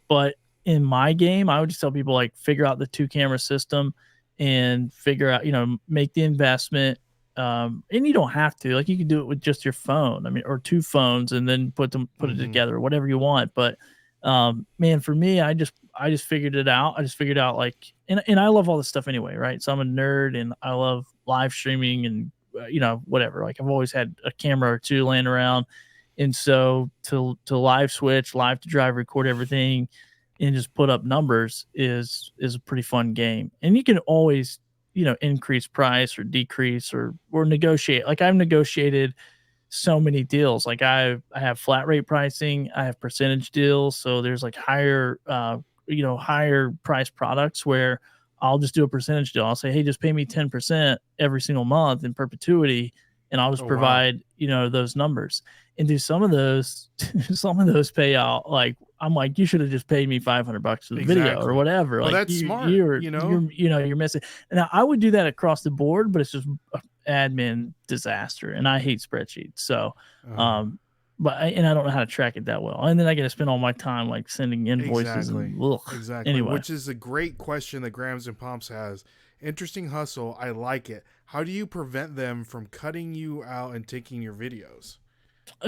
But in my game, I would just tell people like figure out the 2-camera system and figure out, make the investment. And you don't have to, like, you can do it with just your phone. I mean, or 2 phones and then put it together, whatever you want. But man, for me, I just figured it out. I just figured out like, and I love all this stuff anyway, right? So I'm a nerd and I love live streaming and whatever. Like I've always had a camera or 2 laying around, and so to live switch, live to drive, record everything, and just put up numbers is a pretty fun game. And you can always increase price or decrease or negotiate. Like I've negotiated so many deals. Like I have flat rate pricing, I have percentage deals. So there's like higher price products where I'll just do a percentage deal. I'll say, hey, just pay me 10% every single month in perpetuity, and I'll just provide those numbers. And do some of those pay out. Like I'm like, you should have just paid me $500 for the video or whatever. Well, like that's smart. You're missing. Now I would do that across the board, but it's just admin disaster, and I hate spreadsheets. So, but I don't know how to track it that well. And then I got to spend all my time like sending invoices. Exactly. Anyway, which is a great question that Grams and Pumps has. Interesting hustle. I like it. How do you prevent them from cutting you out and taking your videos?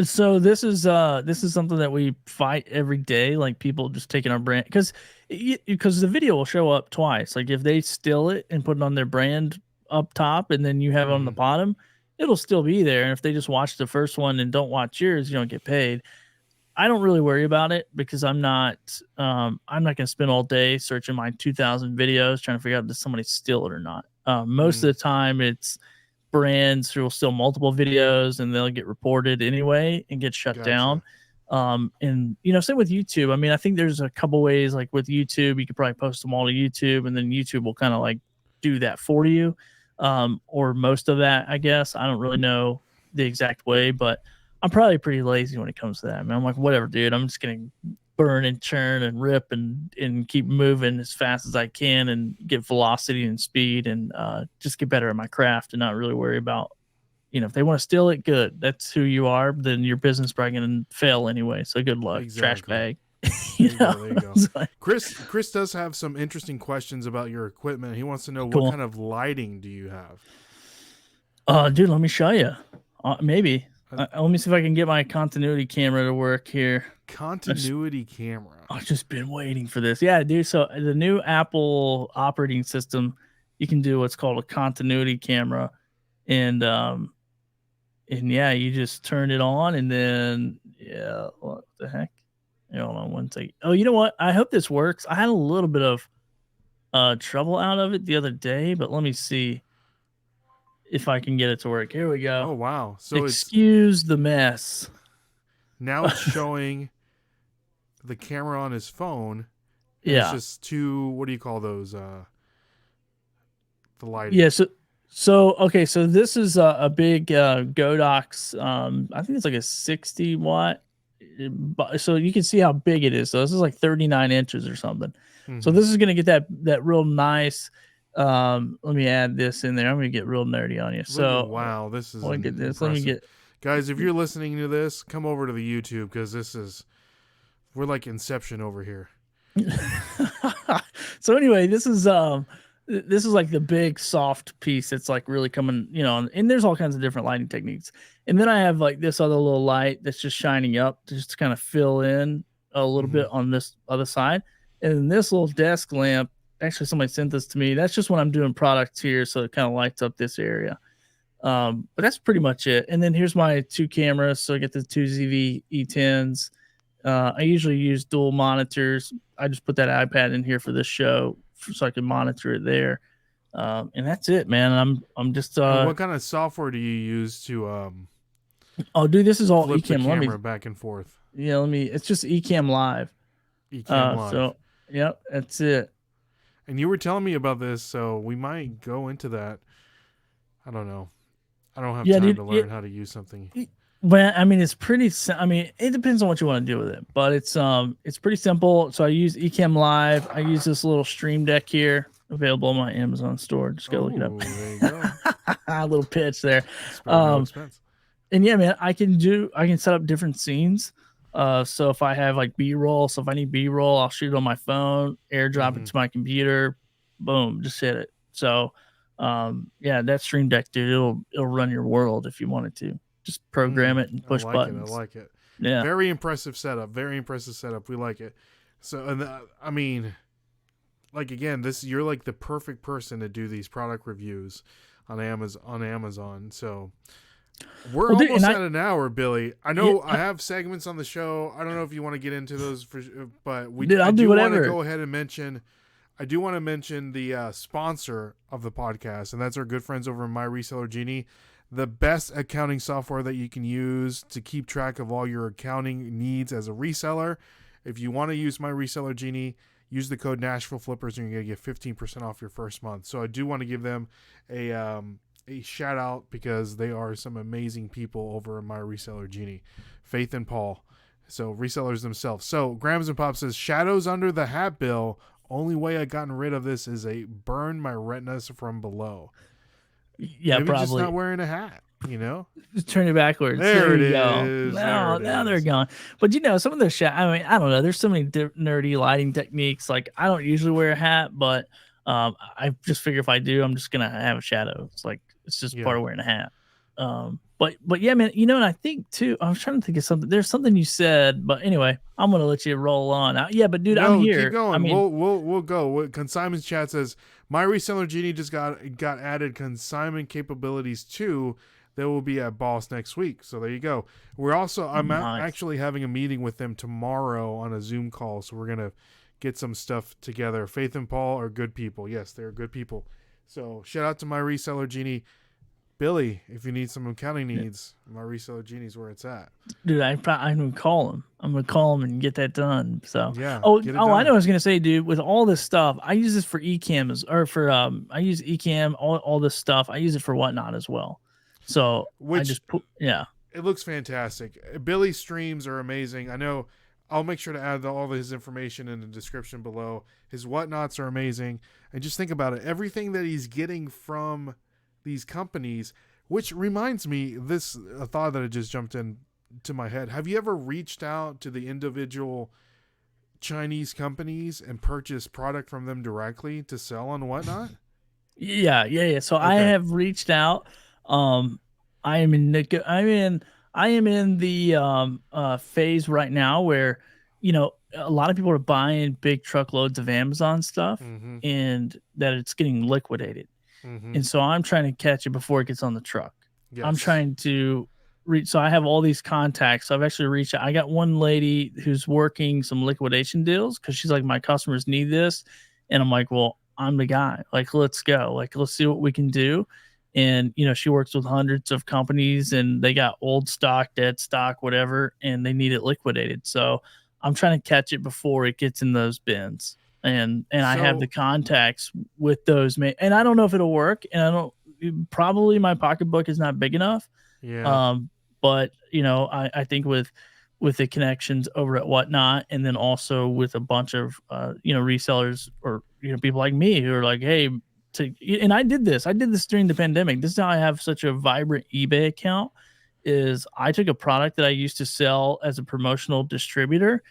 So this is something that we fight every day. Like people just taking our brand because the video will show up twice. Like if they steal it and put it on their brand up top and then you have it on the bottom, it'll still be there. And if they just watch the first one and don't watch yours, you don't get paid. I don't really worry about it because I'm not going to spend all day searching my 2,000 videos trying to figure out if somebody steal it or not. Most of the time it's brands who will steal multiple videos and they'll get reported anyway and get shut down. And same with YouTube. I mean, I think there's a couple ways, like with YouTube, you could probably post them all to YouTube and then YouTube will kind of like do that for you. Or most of that, I guess. I don't really know the exact way, but I'm probably pretty lazy when it comes to that. I mean, I'm like, whatever, dude. I'm just going to burn and churn and rip and keep moving as fast as I can and get velocity and speed and just get better at my craft and not really worry about, if they want to steal it, good. That's who you are. Then your business is probably going to fail anyway. So good luck, trash bag. There you go. Chris does have some interesting questions about your equipment. He wants to know what kind of lighting do you have? Dude, let me show you. Maybe. Let me see if I can get my continuity camera to work here. Continuity camera. I've just been waiting for this. Yeah, dude. So the new Apple operating system, you can do what's called a continuity camera, and yeah, you just turn it on, and then what the heck? Hold on one second. Oh, you know what? I hope this works. I had a little bit of trouble out of it the other day, but let me see if I can get it to work. Here we go. Oh, wow. So excuse the mess. Now it's showing the camera on his phone. Yeah. It's just 2, what do you call those? The lighting. Yeah. So okay. So this is a big Godox. I think it's like a 60 watt. So you can see how big it is. So this is like 39 inches or something. So this is going to get that real nice. Let me add this in there. I'm going to get real nerdy on you. So wow, this is look at this. Let me get, guys, if you're listening to this, come over to the YouTube because we're like Inception over here. So anyway, this is like the big soft piece that's like really coming, and there's all kinds of different lighting techniques. And then I have like this other little light that's just shining up to just kind of fill in a little bit on this other side. And then this little desk lamp, actually somebody sent this to me. That's just when I'm doing products here. So it kind of lights up this area. But that's pretty much it. And then here's my 2 cameras. So I get the 2 ZV E10s. I usually use dual monitors. I just put that iPad in here for this show so I can monitor it there. And that's it, man. I'm just what kind of software do you use to oh, dude, this is all flip the Ecamm. camera back and forth? Yeah, it's just Ecamm Live. Ecamm Live. So yep, that's it. And you were telling me about this, so we might go into that. I don't know. I don't have Yeah, time dude, to learn how to use something. Well, I mean, it's pretty. I mean, it depends on what you want to do with it, but it's pretty simple. So I use Ecamm Live. I use this little Stream Deck here, available on my Amazon store. Just go look it up. There you go. A little pitch there. Spare no expense. And yeah, man, I can set up different scenes. So if I have like B-roll, so if I need B-roll, I'll shoot it on my phone, airdrop it to my computer, boom, just hit it. So, yeah, that Stream Deck, dude, it'll run your world if you wanted to. Just program it and push buttons. I like it. Yeah. Very impressive setup. We like it. So, and I mean, like again, you're like the perfect person to do these product reviews on Amazon. So we're almost at an hour, Billy. I know I have segments on the show. I don't know if you want to get into those, but I'll do whatever. Want to go ahead and mention. I do want to mention the sponsor of the podcast, and that's our good friends over in My Reseller Genie. The best accounting software that you can use to keep track of all your accounting needs as a reseller. If you want to use My Reseller Genie, use the code NashvilleFlippers and you're going to get 15% off your first month. So I do want to give them a shout out because they are some amazing people over in My Reseller Genie. Faith and Paul. So resellers themselves. So Grams and Pop says, shadows under the hat, Bill. Only way I gotten rid of this is burn my retinas from below. Yeah, maybe probably. Just not wearing a hat, you know? Just turn it backwards. There it go. is. Now they're gone. But some of the I mean, I don't know. There's so many nerdy lighting techniques. Like I don't usually wear a hat, but I just figure if I do, I'm just gonna have a shadow. It's just part of wearing a hat. But yeah, man, and I think too, I was trying to think of something. There's something you said, but anyway, I'm gonna let you roll on. Yeah, but dude, I'm here. Keep going. I mean, we'll go. Consignment chat says My Reseller Genie just got added consignment capabilities too. That will be at Boss next week. So there you go. I'm actually having a meeting with them tomorrow on a Zoom call. So we're gonna get some stuff together. Faith and Paul are good people. Yes, they're good people. So shout out to My Reseller Genie. Billy, if you need some accounting needs, My Reseller Genie is where it's at. Dude, I'm gonna call him. I'm gonna call him and get that done. So yeah. I know what I was gonna say, dude. With all this stuff, I use this for Ecamm I use Ecamm, all this stuff. I use it for Whatnot as well. So it looks fantastic. Billy's streams are amazing. I know. I'll make sure to add all of his information in the description below. His Whatnots are amazing, and just think about it. Everything that he's getting from these companies, which reminds me, a thought that had just jumped into my head. Have you ever reached out to the individual Chinese companies and purchased product from them directly to sell on Whatnot? Yeah. So okay. I have reached out. I am in the phase right now where, a lot of people are buying big truckloads of Amazon stuff and that it's getting liquidated. And so I'm trying to catch it before it gets on the truck. Yes. I'm trying to reach. So I have all these contacts. So I've actually reached out. I got one lady who's working some liquidation deals because she's like, my customers need this. And I'm like, well, I'm the guy. Like, let's go. Like, let's see what we can do. And, she works with hundreds of companies and they got old stock, dead stock, whatever, and they need it liquidated. So I'm trying to catch it before it gets in those bins. And I have the contacts with those, and I don't know if it'll work. And probably my pocketbook is not big enough. Yeah. But I think with the connections over at Whatnot, and then also with a bunch of resellers or people like me who are like, hey, and I did this during the pandemic. This is how I have such a vibrant eBay account. Is I took a product that I used to sell as a promotional distributor.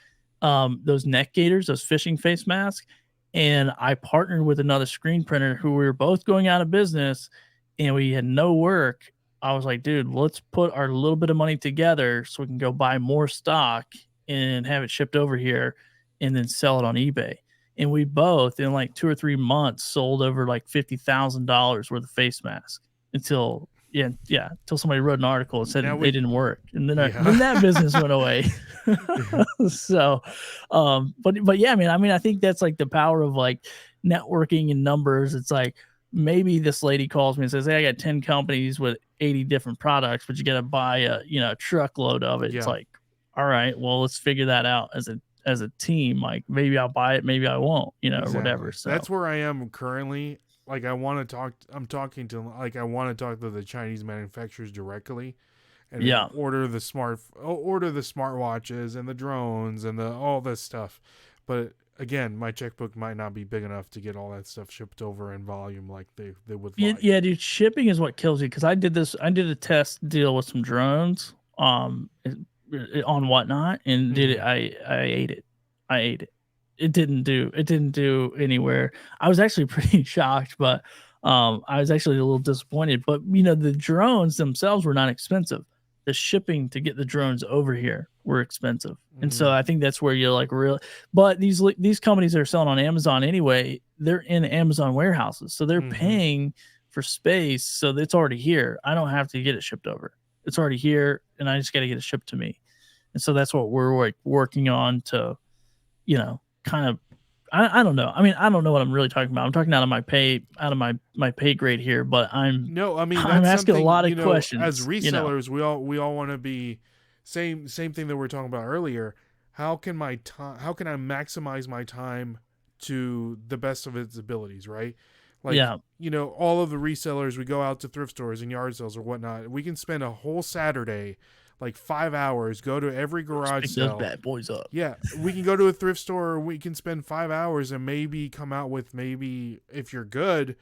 Those neck gaiters, those fishing face masks. And I partnered with another screen printer who we were both going out of business and we had no work. I was like, dude, let's put our little bit of money together so we can go buy more stock and have it shipped over here and then sell it on eBay. And we both in like 2 or 3 months sold over like $50,000 worth of face masks until somebody wrote an article and said they didn't work, and then that business went away. So, but yeah, man. I mean, I think that's like the power of like networking and numbers. It's like maybe this lady calls me and says, "Hey, I got 10 companies with 80 different products, but you got to buy a truckload of it." Yeah. It's like, all right, well, let's figure that out as a team. Like maybe I'll buy it, maybe I won't, or whatever. So that's where I am currently. like I want to talk. I'm talking to like I want to talk to the Chinese manufacturers directly, and order the smartwatches and the drones and all this stuff. But again, my checkbook might not be big enough to get all that stuff shipped over in volume like they would like. Yeah, dude, shipping is what kills you, because I did a test deal with some drones on Whatnot, and dude, I ate it. It didn't do anywhere. I was actually pretty shocked, but I was actually a little disappointed. But the drones themselves were not expensive. The shipping to get the drones over here were expensive. And so I think that's where you're like really, but these companies that are selling on Amazon anyway, they're in Amazon warehouses. So they're paying for space. So it's already here. I don't have to get it shipped over. It's already here, and I just got to get it shipped to me. And so that's what we're like working on to, kind of, I don't know. I mean, I don't know what I'm really talking about. I'm talking out of my pay grade here, but I'm asking a lot of questions. As resellers, we all want to be same thing that we were talking about earlier. How can I maximize my time to the best of its abilities, right? Like, all of the resellers, we go out to thrift stores and yard sales or whatnot. We can spend a whole Saturday, like 5 hours, go to every garage sale. Those bad boys up. Yeah, we can go to a thrift store. Or we can spend 5 hours and maybe come out with if you're good,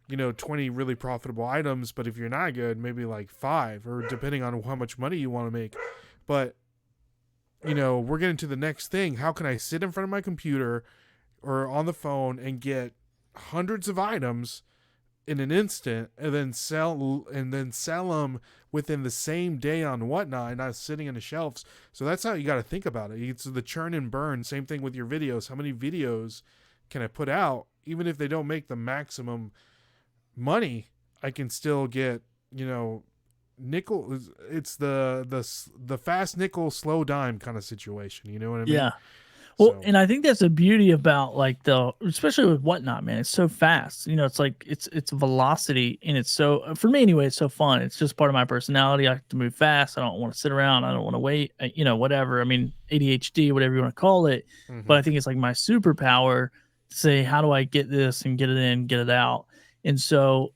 20 really profitable items. But if you're not good, maybe like 5, or depending on how much money you want to make. But we're getting to the next thing. How can I sit in front of my computer or on the phone and get hundreds of items in an instant, and then sell them within the same day on Whatnot, and not sitting on the shelves? So that's how you got to think about it. It's the churn and burn. Same thing with your videos. How many videos can I put out? Even if they don't make the maximum money, I can still get, nickel. It's the fast nickel, slow dime kind of situation. You know what I mean? Yeah. Well, and I think that's the beauty about especially with Whatnot, man. It's so fast. It's like it's velocity, and it's so, for me anyway, it's so fun. It's just part of my personality. I like to move fast. I don't want to sit around. I don't want to wait. Whatever. I mean, ADHD, whatever you want to call it. But I think it's like my superpower to say, how do I get this and get it in, get it out? And so,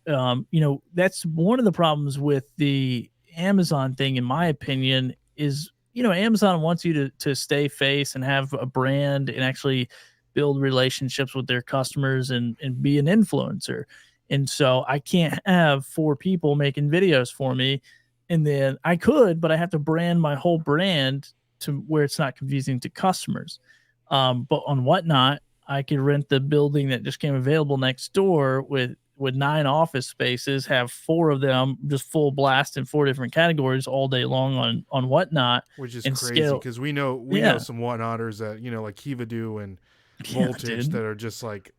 that's one of the problems with the Amazon thing, in my opinion, is Amazon wants you to stay face and have a brand and actually build relationships with their customers and be an influencer. And so I can't have 4 people making videos for me. And then I could, but I have to brand my whole brand to where it's not confusing to customers. But on Whatnot, I could rent the building that just came available next door with 9 office spaces, have 4 of them just full blast in 4 different categories all day long on Whatnot. Which is crazy, because we know some Whatnotters that, like Kivadu and Voltage that are just like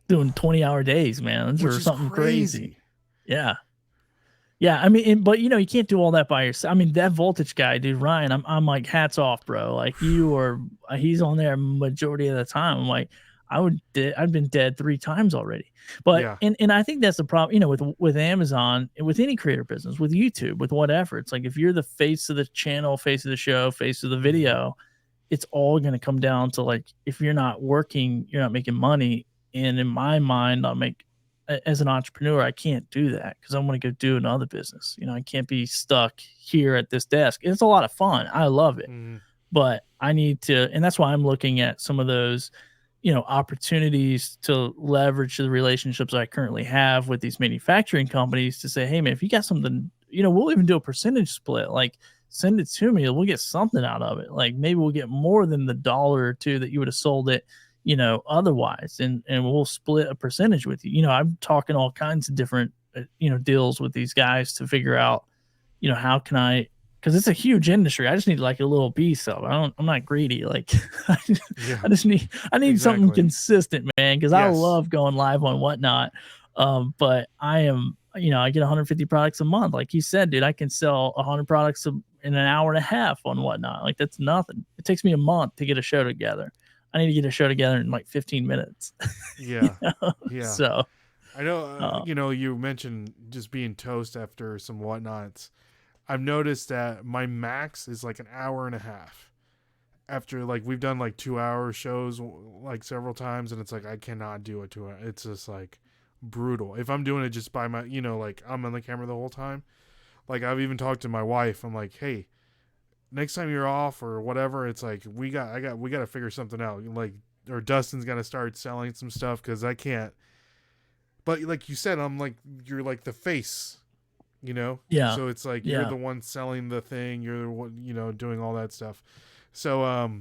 doing 20-hour days, man. Or something crazy. Yeah. Yeah, I mean, but you can't do all that by yourself. I mean, that Voltage guy, dude, Ryan, I'm like, hats off, bro. Like, he's on there majority of the time. I'm like, I've been dead 3 times already. But and I think that's the problem, with Amazon, with any creator business, with YouTube, with whatever. It's like, if you're the face of the channel, face of the show, face of the video, it's all going to come down to, like, if you're not working, you're not making money. And in my mind, as an entrepreneur, I can't do that, because I want to go do another business. I can't be stuck here at this desk. It's a lot of fun. I love it. But I need to, and that's why I'm looking at some of those opportunities to leverage the relationships I currently have with these manufacturing companies to say, hey man, if you got something, we'll even do a percentage split, like send it to me. We'll get something out of it. Like, maybe we'll get more than the $1 or $2 that you would have sold it, otherwise. And we'll split a percentage with you. I'm talking all kinds of different, deals with these guys to figure out, how can I, because it's a huge industry. I just need like a little piece of it. I'm not greedy. Like, I need something consistent, man. Because I love going live on Whatnot. But I am, I get 150 products a month. Like he said, dude, I can sell 100 products in an hour and a half on Whatnot. Like, that's nothing. It takes me a month to get a show together. I need to get a show together in like 15 minutes. Yeah. Yeah. So I know, you mentioned just being toast after some Whatnots. I've noticed that my max is like an hour and a half. After, like, we've done like 2-hour shows like several times, and it's like I cannot do it to it. It's just like brutal. If I'm doing it just by my, like I'm on the camera the whole time. Like I've even talked to my wife. I'm like, hey, next time you're off or whatever, it's like we got to figure something out. Like, or Dustin's got to start selling some stuff because I can't. But like you said, I'm like, you're like the face, Yeah. So it's like you're the one selling the thing. You're the one, doing all that stuff. So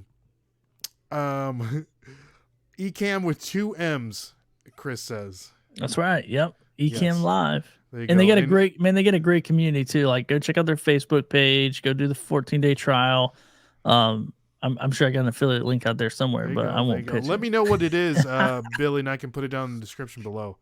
Ecamm with 2 M's, Chris says. That's right. Yep. Ecamm Yes. Live. And they get they get a great community too. Like, go check out their Facebook page, go do the 14-day trial. I'm sure I got an affiliate link out there somewhere, but I won't pitch Let it. me know what it is, Billy, and I can put it down in the description below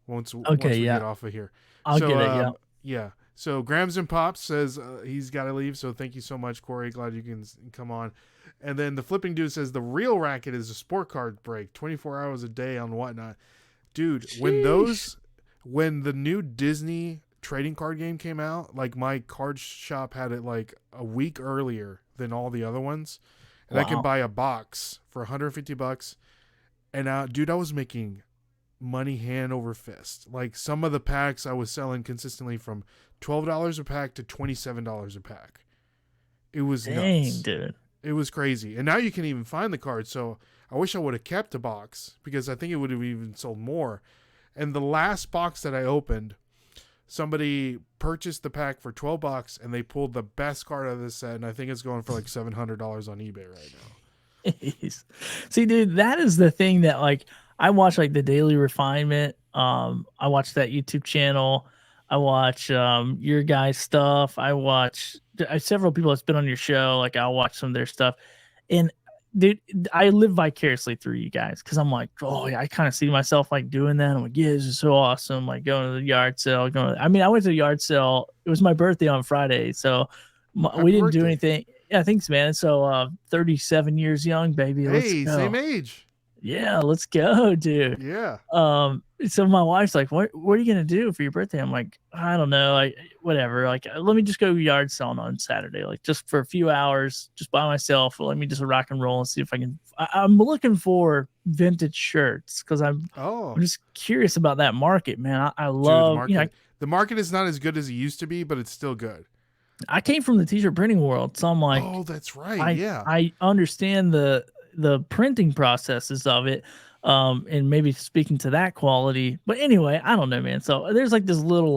once we get off of here. I'll get it, Yeah. So Grams and Pops says he's got to leave, so thank you so much, Corey. Glad you can come on. And then the Flipping Dude says the real racket is a sport card break, 24 hours a day on whatnot. Dude, Sheesh. when the new Disney trading card game came out, like my card shop had it like a week earlier than all the other ones. And I can buy a box for $150. And dude, I was making money hand over fist. Like some of the packs I was selling consistently from $12 a pack to $27 a pack. It was nuts. Dude. It was crazy. And now you can even find the cards. So I wish I would have kept a box because I think it would have even sold more. And the last box that I opened, somebody purchased the pack for $12 and they pulled the best card out of the set. And I think it's going for like $700 on eBay right now. Jeez. See, dude, that is the thing that like I watch like the Daily Refinement. I watch that YouTube channel. I watch your guys' stuff. I watch several people that's been on your show. Like I'll watch some of their stuff. And dude, I live vicariously through you guys because I'm like, oh yeah, I kind of see myself like doing that. I'm like, yeah, this is so awesome. Like going to the yard sale. I went to the yard sale. It was my birthday on Friday, so we didn't do anything. Yeah, thanks, man. So 37 years young, baby. Hey, same age. Yeah, let's go, dude. Yeah. So my wife's like, what are you gonna do for your birthday? I'm like, I don't know, whatever. Like, let me just go yard selling on Saturday, like just for a few hours, just by myself. Let me just rock and roll and see if I can. I'm looking for vintage shirts because I'm just curious about that market, man. I love, the market is not as good as it used to be, but it's still good. I came from the t-shirt printing world, so I'm like, oh, that's right. I understand the printing processes of it. And maybe speaking to that quality, but anyway, I don't know, man. So there's like this little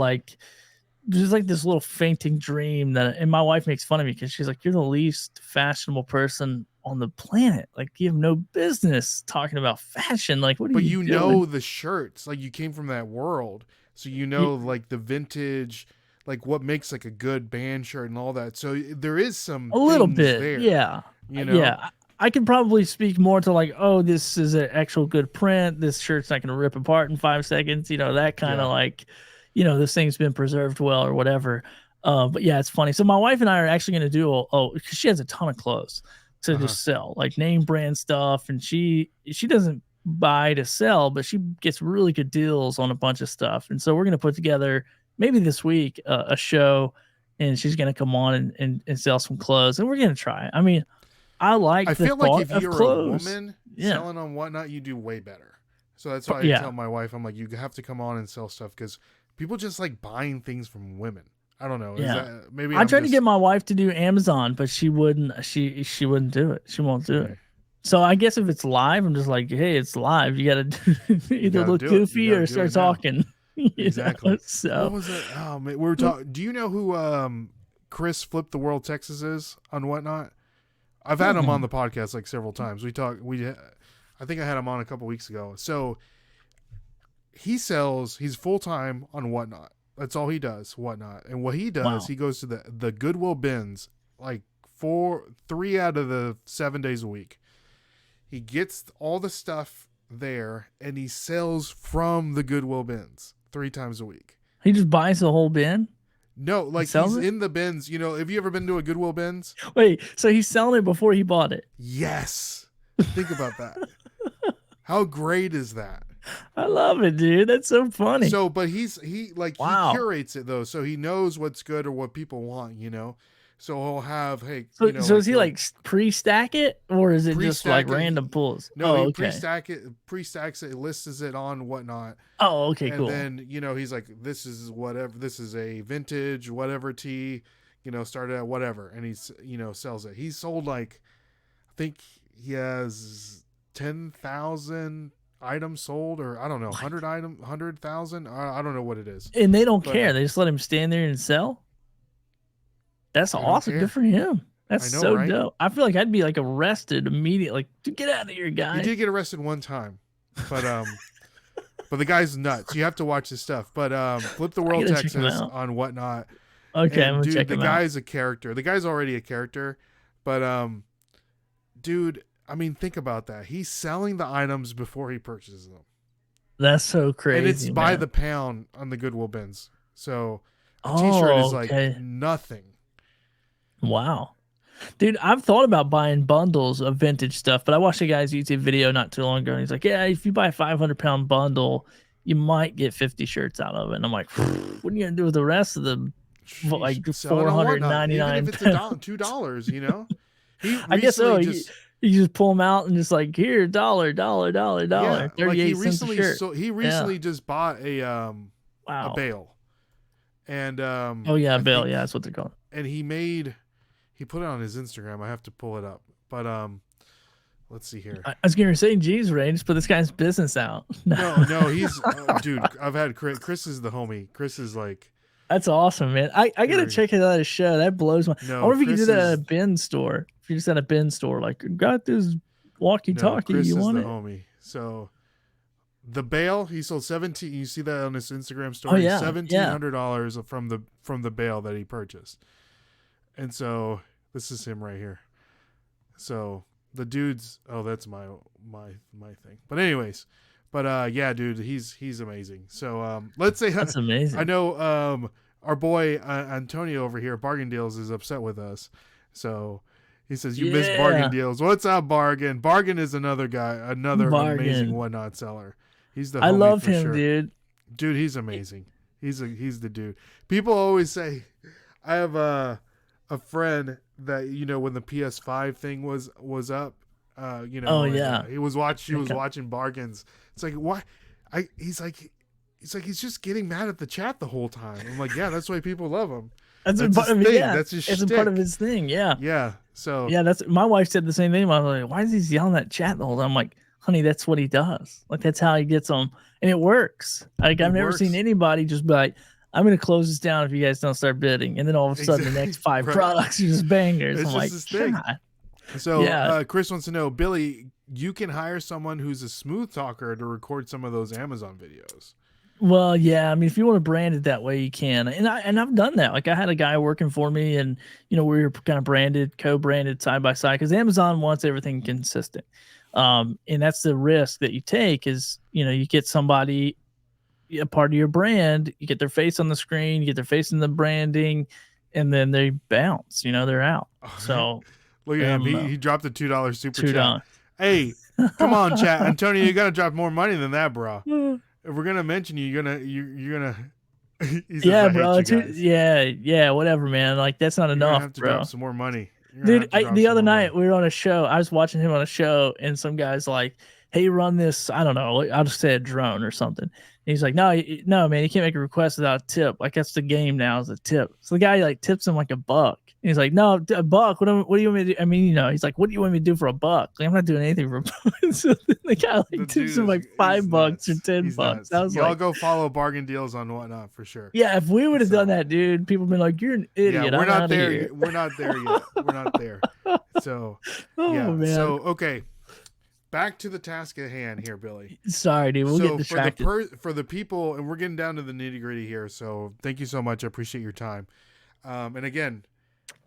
fainting dream and my wife makes fun of me because she's like, you're the least fashionable person on the planet. Like you have no business talking about fashion. Like what are you doing? Know the shirts, like you came from that world, so like the vintage, like what makes like a good band shirt and all that. So there is some a little bit there, yeah. I can probably speak more to like, oh, this is an actual good print. This shirt's not going to rip apart in 5 seconds. That kind of like, this thing's been preserved well or whatever. But yeah, it's funny. So my wife and I are actually going to do, because she has a ton of clothes to just sell, like name brand stuff. And she doesn't buy to sell, but she gets really good deals on a bunch of stuff. And so we're going to put together maybe this week a show, and she's going to come on and sell some clothes, and we're going to try. I mean, I feel like if you're a woman selling on whatnot, you do way better. So that's why I tell my wife, I'm like, you have to come on and sell stuff because people just like buying things from women. I don't know. Yeah. I tried to get my wife to do Amazon, but she wouldn't. She wouldn't do it. She won't do it. So I guess if it's live, I'm just like, hey, it's live. You got to either look goofy or start talking. Exactly. So what was it? Oh man, we were talking. Do you know who Chris Flip the World Texas is on whatnot? I've had him on the podcast like several times. I think I had him on a couple weeks ago. So he's full-time on whatnot. That's all he does, whatnot. And what he does, he goes to the Goodwill bins like 3 out of the 7 days a week. He gets all the stuff there and he sells from the Goodwill bins 3 times a week. He just buys the whole bin? No, like he's in the bins. Have you ever been to a Goodwill bins? Wait, so he's selling it before he bought it? Yes. Think about that. How great is that? I love it, dude. That's so funny. So, but he curates it though, so he knows what's good or what people want. So he'll have, hey, So, you know, so is he like pre-stack it, or is it just like pre-stack it. random pulls? No, Oh, he okay. pre-stacks it, lists it on whatnot. Oh, okay, And cool. then, you know, he's like, this is whatever, this is a vintage whatever tee, you know, started at whatever, and he's, you know, sells it. He's sold like, I think he has 10,000 items sold, or I don't know, 100,000. I don't know what it is. And they don't care. They just let him stand there and sell. That's awesome. Good for him. That's I know, so right? dope. I feel like I'd be like arrested immediately. Like, get out of here, guy. He did get arrested one time, but but the guy's nuts. You have to watch his stuff. But Flip the World Texas on whatnot. Okay, and I'm gonna check him out. The guy's a character. The guy's already a character, but dude, I mean, think about that. He's selling the items before he purchases them. That's so crazy. And it's by the pound on the Goodwill bins. So a t-shirt is like nothing. Wow. Dude, I've thought about buying bundles of vintage stuff, but I watched a guy's YouTube video not too long ago, and he's like, yeah, if you buy a 500-pound bundle, you might get 50 shirts out of it. And I'm like, what are you going to do with the rest of the like 499? Even if it's $2, you know? I guess so. You just pull them out and just like, here, $1. Yeah, 38 like cents a shirt. He recently just bought a bale. And oh yeah, bale, yeah, that's what they're called. And he put it on his Instagram. I have to pull it up. But let's see here. I was gonna say, geez, Ray, just put this guy's business out. No, he's dude. I've had Chris. Chris is the homie. Chris is like. That's awesome, man. I gotta check it out. A show that blows my. No, I wonder if you could do that at a bin store. If you just at a bin store, like, got this walkie-talkie, Chris you want is it? The homie. So the bale he sold 17. You see that on his Instagram story? Oh, yeah. $1,700 from the bale that he purchased. And so this is him right here. So the dude's that's my thing. But anyways, yeah, dude, he's amazing. So let's say that's amazing. I know our boy Antonio over here, Bargain Deals, is upset with us. So he says you missed Bargain Deals. What's up, Bargain? Bargain is another guy, amazing whatnot seller. He's the homie. I love him, sure. dude, he's amazing. He's the dude. People always say, I have a friend that, you know, when the PS5 thing was up, you know, he was watching Bargains. It's like, why? He's like he's just getting mad at the chat the whole time. I'm like, yeah, that's why people love him. That's his thing. Yeah. That's his shtick. It's a part of his thing. Yeah. Yeah. So yeah, that's my wife said the same thing. I was like, why is he yelling at chat the whole time? I'm like, honey, that's what he does. Like, that's how he gets them, and it works. Like, I've never seen anybody just be like, I'm going to close this down if you guys don't start bidding. And then all of a sudden, the next 5 products are just bangers. It's I'm like, God. So Chris wants to know, Billy, you can hire someone who's a smooth talker to record some of those Amazon videos. Well, yeah. I mean, if you want to brand it that way, you can. And I've done that. Like, I had a guy working for me, and, you know, we were kind of co-branded side by side, because Amazon wants everything consistent. And that's the risk that you take is, you know, you get somebody, a part of your brand, you get their face on the screen, you get their face in the branding, and then they bounce, you know, they're out. So look at him. He dropped a $2 super chat. Hey, come on, chat. Antonio, you got to drop more money than that, bro. If we're going to mention you, you're going to, yeah, bro. Yeah. Whatever, man. Like, that's not enough, have to bro. Drop some more money. Dude, the other night we were on a show. I was watching him on a show, and some guy's like, hey, run this, I don't know, I'll just say a drone or something. And he's like, no, man, you can't make a request without a tip. Like, that's the game now, is a tip. So the guy like tips him like $1. And he's like, no, $1. What do you want me to do? I mean, you know, he's like, what do you want me to do for $1? Like, I'm not doing anything for $1. So the guy like tips him like $5 or $10. I was y'all go follow Bargain Deals on whatnot for sure. Yeah, if we would have done that, dude, people have been like, you're an idiot. Yeah, we're not there. We're not there yet. We're not there. So man. So okay. Back to the task at hand here, Billy. Sorry, dude. We'll get distracted. For the people, and we're getting down to the nitty gritty here. So thank you so much. I appreciate your time. And again,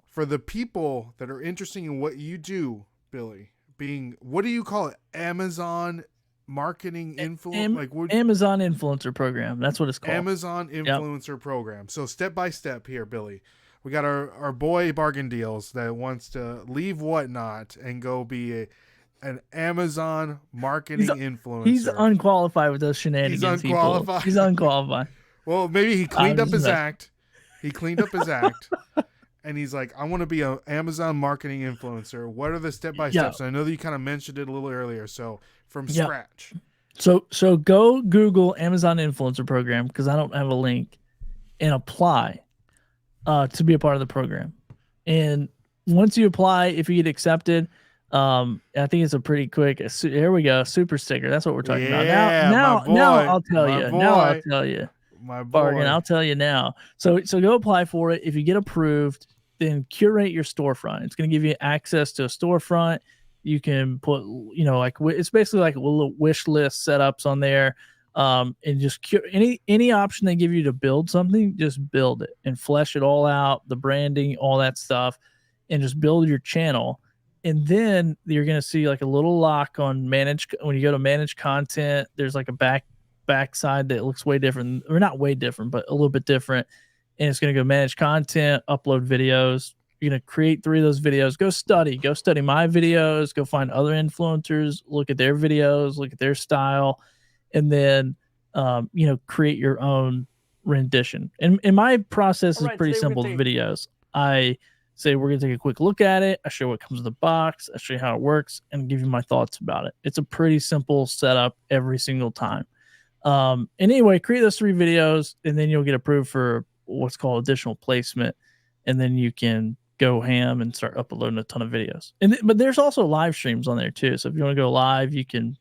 for the people that are interested in what you do, Billy, being, what do you call it? Amazon marketing influencer? Amazon influencer program. That's what it's called. Amazon influencer program. So step by step here, Billy. We got our boy Bargain Deals that wants to leave whatnot and go be an Amazon marketing influencer. He's unqualified with those shenanigans. He's unqualified. He's unqualified. Well, maybe he cleaned up his act. He cleaned up his act, and he's like, I want to be an Amazon marketing influencer. What are the step-by-steps? I know that you kind of mentioned it a little earlier. So from scratch. So go Google Amazon influencer program, because I don't have a link, and apply to be a part of the program. And once you apply, if you get accepted, I think it's a pretty quick. Here we go, super sticker. That's what we're talking about. Now I'll tell you. My boy. Bargain, I'll tell you now. So go apply for it. If you get approved, then curate your storefront. It's going to give you access to a storefront. You can put, it's basically like a little wish list setups on there. And just any option they give you to build something, just build it and flesh it all out, the branding, all that stuff, and just build your channel. And then you're going to see like a little lock on manage. When you go to manage content, there's like a backside that looks way different, or not way different, but a little bit different. And it's going to go manage content, upload videos. You're going to create 3 of those videos. Go study my videos, go find other influencers, look at their videos, look at their style, and then, create your own rendition. And my process is pretty simple with videos. I say, we're going to take a quick look at it. I show you what comes in the box. I show you how it works and give you my thoughts about it. It's a pretty simple setup every single time. And anyway, create those 3 videos, and then you'll get approved for what's called additional placement. And then you can go ham and start uploading a ton of videos. But there's also live streams on there too. So if you want to go live, you can,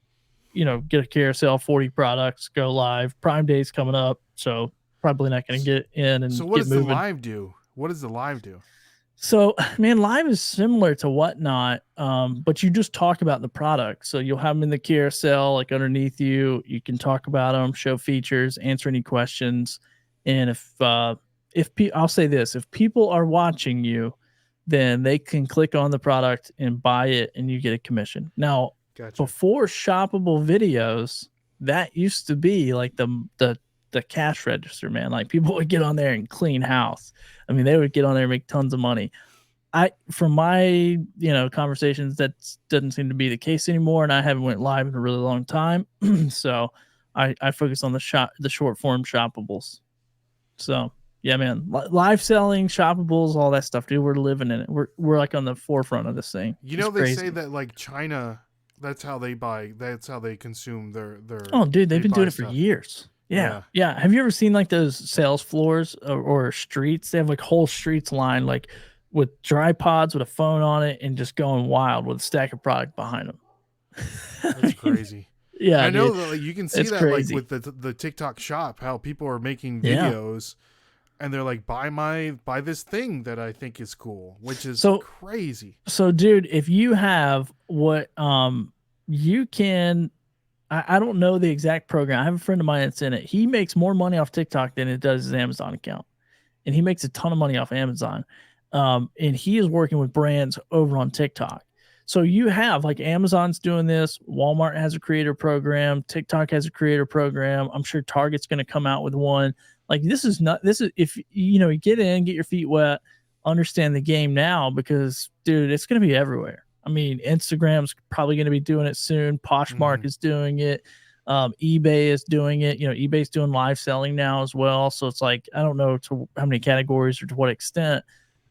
get a carousel, 40 products, go live. Prime Day's coming up, so probably not going to get in and so what does the live do? What does the live do? So, man, live is similar to Whatnot, but you just talk about the product. So you'll have them in the carousel, like underneath you. You can talk about them, show features, answer any questions. And I'll say this, if people are watching you, then they can click on the product and buy it, and you get a commission. Now, before shoppable videos, that used to be like the cash register, man. Like, people would get on there and clean house. I mean, they would get on there and make tons of money. From my, conversations, that doesn't seem to be the case anymore. And I haven't went live in a really long time. So I focus on the short form shoppables. So yeah, man, live selling, shoppables, all that stuff, dude. We're living in it. We're like on the forefront of this thing. They say that like China, that's how they buy. That's how they consume their. Oh, dude, they've been doing it for years. Yeah. Have you ever seen like those sales floors or streets? They have like whole streets lined like with tripods with a phone on it and just going wild with a stack of product behind them. That's crazy. Yeah, I know that, like, you can see that crazy. Like with the TikTok shop, how people are making videos and they're like, buy this thing that I think is cool, which is crazy. So dude, if you have what you can, I don't know the exact program. I have a friend of mine that's in it. He makes more money off TikTok than it does his Amazon account. And he makes a ton of money off Amazon. And he is working with brands over on TikTok. So you have like Amazon's doing this. Walmart has a creator program. TikTok has a creator program. I'm sure Target's going to come out with one. Like, this is if you get in, get your feet wet, understand the game now, because dude, it's going to be everywhere. I mean, Instagram's probably going to be doing it soon. Poshmark is doing it. eBay is doing it. eBay's doing live selling now as well. So it's like, I don't know to how many categories or to what extent.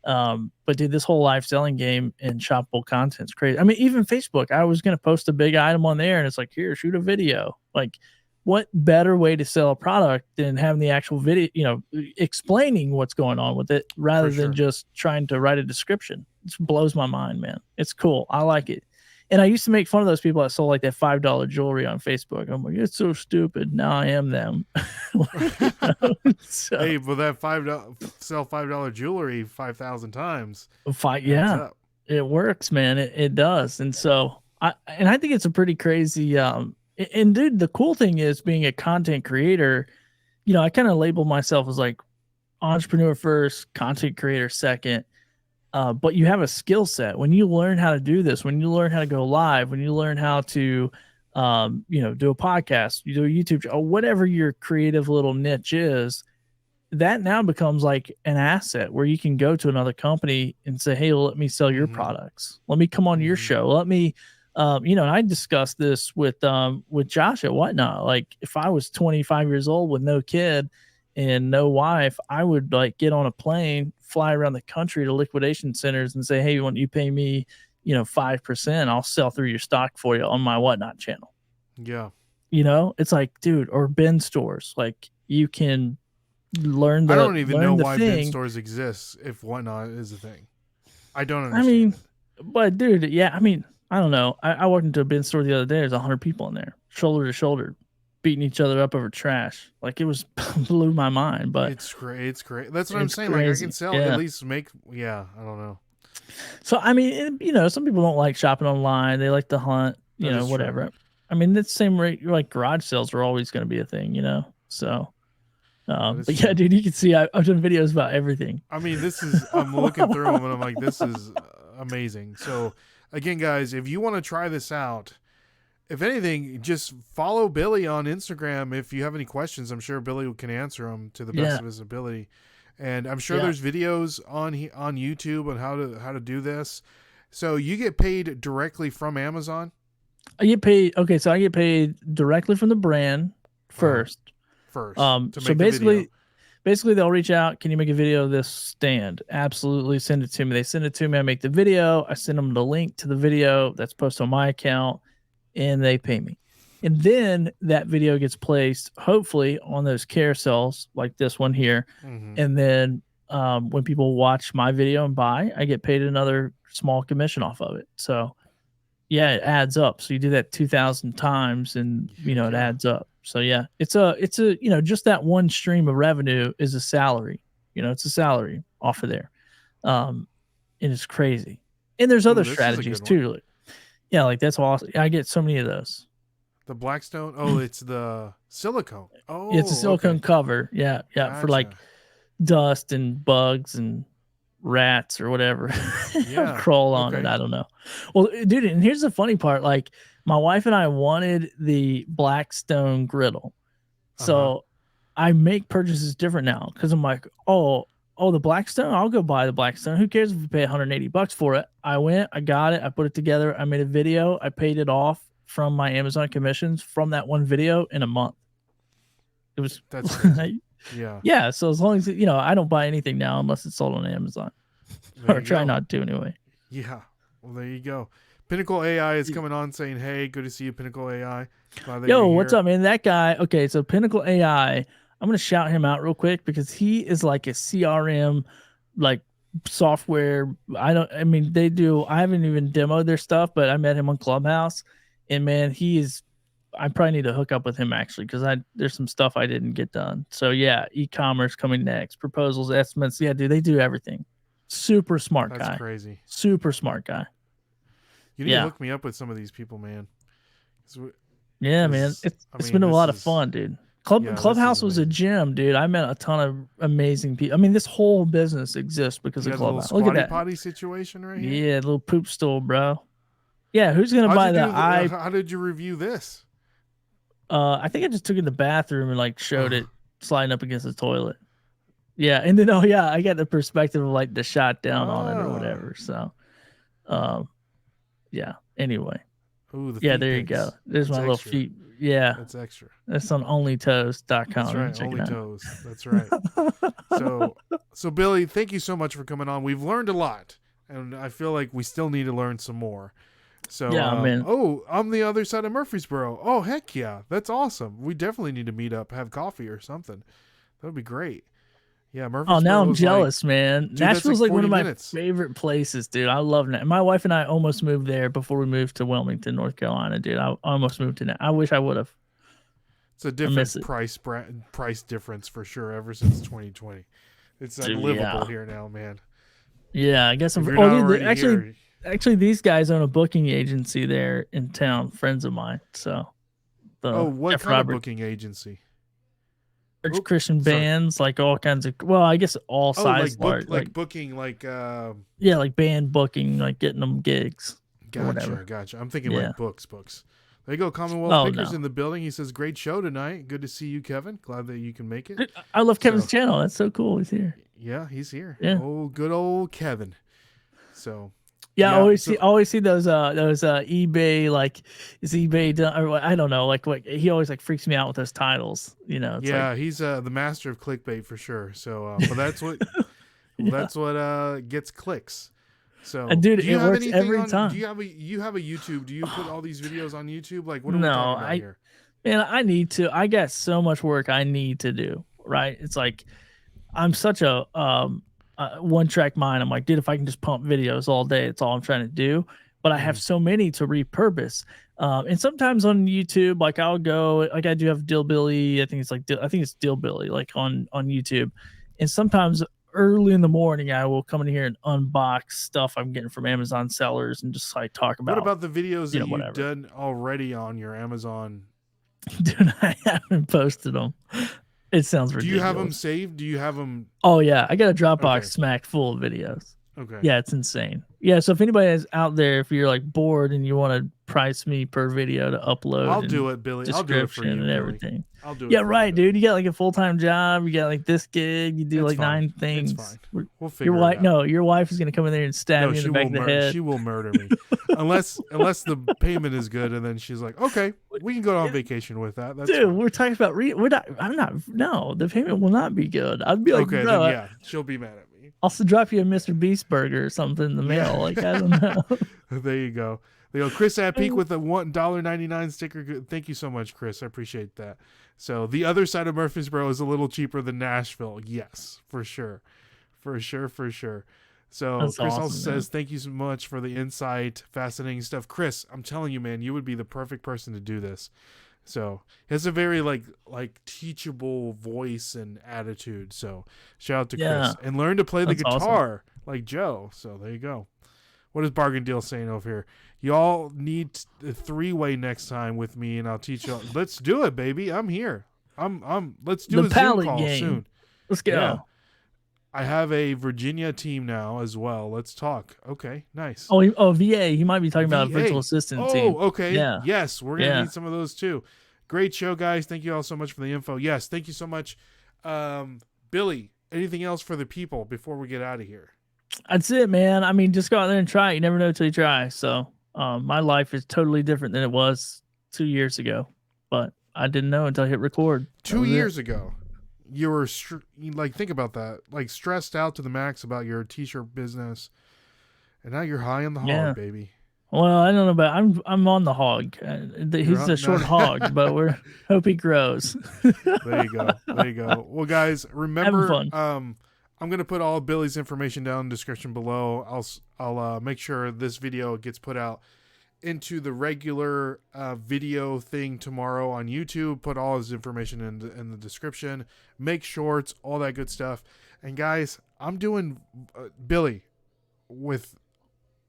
But dude, this whole live selling game and shoppable content's crazy. I mean, even Facebook, I was going to post a big item on there and it's like, here, shoot a video. Like, what better way to sell a product than having the actual video, explaining what's going on with it rather than just trying to write a description. It blows my mind, man. It's cool. I like it. And I used to make fun of those people that sold like that $5 jewelry on Facebook. I'm like, it's so stupid. Now I am them. So, hey, but that sell $5 jewelry 5,000 times. It works, man. It does. And so I think it's a pretty crazy. And dude, the cool thing is, being a content creator, I kind of label myself as like entrepreneur first, content creator second. But you have a skill set. When you learn how to do this, when you learn how to go live, when you learn how to, do a podcast, you do a YouTube show, whatever your creative little niche is, that now becomes like an asset where you can go to another company and say, hey, let me sell your products. Let me come on your show. Let me, and I discussed this with Josh at Whatnot. Like, if I was 25 years old with no kid and no wife, I would like get on a plane, fly around the country to liquidation centers and say, hey, why don't you pay me, 5%? I'll sell through your stock for you on my Whatnot channel. Yeah. It's like, dude, or bin stores. Like you can learn I don't even know why bin thing. stores exist if Whatnot is a thing. I don't understand. But dude, yeah, I don't know. I walked into a bin store the other day. There's 100 people in there, shoulder to shoulder, beating each other up over trash. Like it was blew my mind. But it's great. It's great. That's what I'm saying. Crazy. Like I can sell at least make. Yeah, I don't know. So some people don't like shopping online. They like to hunt. Whatever. True. That's the same rate. Like garage sales are always going to be a thing. So. But yeah, dude, you can see I've done videos about everything. I'm looking through them and I'm like, this is amazing. So again, guys, if you want to try this out, if anything, just follow Billy on Instagram. If you have any questions, I'm sure Billy can answer them to the best of his ability. And I'm sure there's videos on YouTube on how to do this. So you get paid directly from Amazon? I get paid. Okay, so I get paid directly from the brand first. So basically they'll reach out. Can you make a video of this stand? Absolutely. Send it to me. They send it to me. I make the video. I send them the link to the video that's posted on my account, and they pay me. And then that video gets placed, hopefully, on those carousels like this one here. Mm-hmm. And then when people watch my video and buy, I get paid another small commission off of it. So yeah, it adds up. So you do that 2,000 times, and it adds up. So yeah, it's a just that one stream of revenue is a salary. It's a salary off of there, and it's crazy. And there's other strategies too. Like that's awesome. I get so many of those. The Blackstone. Oh, it's the silicone. Oh, it's a silicone cover. Yeah, gotcha. For like dust and bugs and rats or whatever crawl on it. I don't know. Well, dude, and here's the funny part. Like my wife and I wanted the Blackstone griddle. So I make purchases different now because I'm like, oh, the Blackstone, I'll go buy the Blackstone. Who cares if we pay $180 for it? I went, I got it, I put it together, I made a video, I paid it off from my Amazon commissions from that one video in a month. It was Yeah. So as long as I don't buy anything now unless it's sold on Amazon, or try not to anyway. Yeah. Well, there you go. Pinnacle AI is coming on saying, "Hey, good to see you, Pinnacle AI." Yo, what's up, man? That guy. Okay, so Pinnacle AI. I'm gonna shout him out real quick because he is like a CRM, like software. They do. I haven't even demoed their stuff, but I met him on Clubhouse, and man, I probably need to hook up with him actually because there's some stuff I didn't get done. So yeah, e-commerce coming next, proposals, estimates. Yeah, dude, they do everything. Super smart guy. That's crazy. Super smart guy. You need to hook me up with some of these people, man. Yeah, man. It's been a lot of fun, dude. Clubhouse was a gym, dude. I met a ton of amazing people. this whole business exists because of Clubhouse. Look at that potty situation right here. Yeah, little poop stool, bro. Yeah, who's gonna buy that? How did you review this? I think I just took it in the bathroom and like showed it sliding up against the toilet. Yeah, and then I got the perspective of like the shot down on it or whatever. So, yeah. Anyway. Ooh, there you go. There's my little feet. Yeah, that's extra. That's on onlytoes.com. That's right, OnlyToes. That's right. So Billy, thank you so much for coming on. We've learned a lot, and I feel like we still need to learn some more. So man. Oh, I'm the other side of Murfreesboro. Oh, heck yeah, that's awesome. We definitely need to meet up, have coffee or something. That would be great. Yeah, Murfreesboro. Oh, now I'm jealous, man. Dude, Nashville's like one of my favorite places, dude. I love it. My wife and I almost moved there before we moved to Wilmington, North Carolina, dude. I almost moved to I wish I would have. It's a different price difference for sure ever since 2020. It's unlivable here now, man. Yeah, I guess actually these guys own a booking agency there in town, friends of mine. So what kind of booking agency? Christian bands, like all kinds of I guess all sizes, like booking, like like band booking, like getting them gigs. Gotcha. I'm thinking like books. There you go, Commonwealth Pickers in the building. He says, "Great show tonight. Good to see you, Kevin. Glad that you can make it." I love Kevin's channel. That's so cool. He's here. Yeah, he's here. Yeah. Oh, good old Kevin. So, Yeah, I always see those eBay, like, is eBay done, or I don't know, like he always like freaks me out with those titles, you know. It's yeah, like, he's the master of clickbait for sure. So, but that's what that's what gets clicks. So, dude, do you it have works anything every on? time. Do you have a YouTube? Do you put all these videos on YouTube? Like, what are we No, talking about here? man, I need to. I got so much work I need to do. Right? It's like I'm such a one track mind. I'm like, dude, if I can just pump videos all day, it's all I'm trying to do. But I have so many to repurpose. And sometimes on YouTube, like I'll go, like I do have Dillbilly. I think it's Dillbilly, like on YouTube. And sometimes early in the morning, I will come in here and unbox stuff I'm getting from Amazon sellers and just like talk about. What about the videos that whatever you've done already on your Amazon? Dude, I haven't posted them. It sounds ridiculous. Do you have them saved? Do you have them? Oh yeah, I got a Dropbox smacked full of videos. Okay. Yeah, it's insane. Yeah, so if anybody is out there, if you're like bored and you want to price me per video to upload, I'll do it, Billy. I'll do it for you, and Billy. everything. I'll do it. Yeah, right, dude. You got like a full-time job. You got like this gig. You do It's like fine. 9 things. It's fine. We'll figure Your wife, it out. your wife is gonna come in there and stab you in the back of the head. She will murder me, unless the payment is good, and then she's like, okay, we can go on vacation with that. That's dude, fine. we're talking about we're not. I'm not. No, the payment will not be good. I'd be like, okay, bro, then yeah, she'll be mad at me. I'll drop you a Mr. Beast burger or something in the mail. Like, I don't know. There you go. Chris at Peak with a $1.99 sticker. Thank you so much, Chris. I appreciate that. So the other side of Murfreesboro is a little cheaper than Nashville. Yes, for sure. For sure. So That's Chris awesome, also says, thank you so much for the insight, fascinating stuff. Chris, I'm telling you, man, you would be the perfect person to do this. So he has a very like teachable voice and attitude. So shout out to Chris. And learn to play the guitar like Joe. So there you go. What is Bargain Deal saying over here? Y'all need a 3-way next time with me, and I'll teach y'all. Let's do it, baby. I'm here. Let's do a Zoom call soon. Let's go. Yeah. I have a Virginia team now as well. Let's talk. Okay, nice. Oh, VA. He might be talking about a virtual assistant team. Oh, okay. Yeah. Yes, we're gonna need some of those too. Great show, guys. Thank you all so much for the info. Yes, thank you so much, Billy. Anything else for the people before we get out of here? That's it, man. I mean, just go out there and try it. You never know till you try. So, my life is totally different than it was 2 years ago, but I didn't know until I hit record. 2 years ago, you were think about that, like stressed out to the max about your t-shirt business, and now you're high on the hog, baby. Well, I don't know, but I'm on the hog. He's a short hog, but we're hope he grows. There you go. Well, guys, remember, I'm gonna put all of Billy's information down in the description below. I'll make sure this video gets put out into the regular video thing tomorrow on YouTube. Put all his information in the description. Make shorts, all that good stuff. And guys, I'm doing Billy with.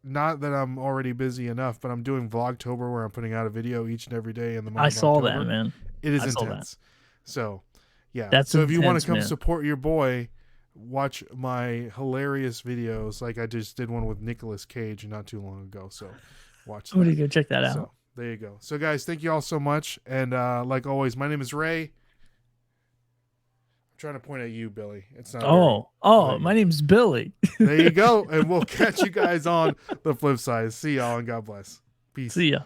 Not that I'm already busy enough, but I'm doing Vlogtober where I'm putting out a video each and every day in the month. I saw that, man. It is intense. So, yeah. That's so if you want to come support your boy, watch my hilarious videos. Like I just did one with Nicolas Cage not too long ago. So watch that. I'm going to go check that out. So, there you go. So, guys, thank you all so much. And like always, my name is Ray. Trying to point at you, Billy. It's not. My name's Billy. There you go. And we'll catch you guys on the flip side. See y'all and God bless. Peace. See ya.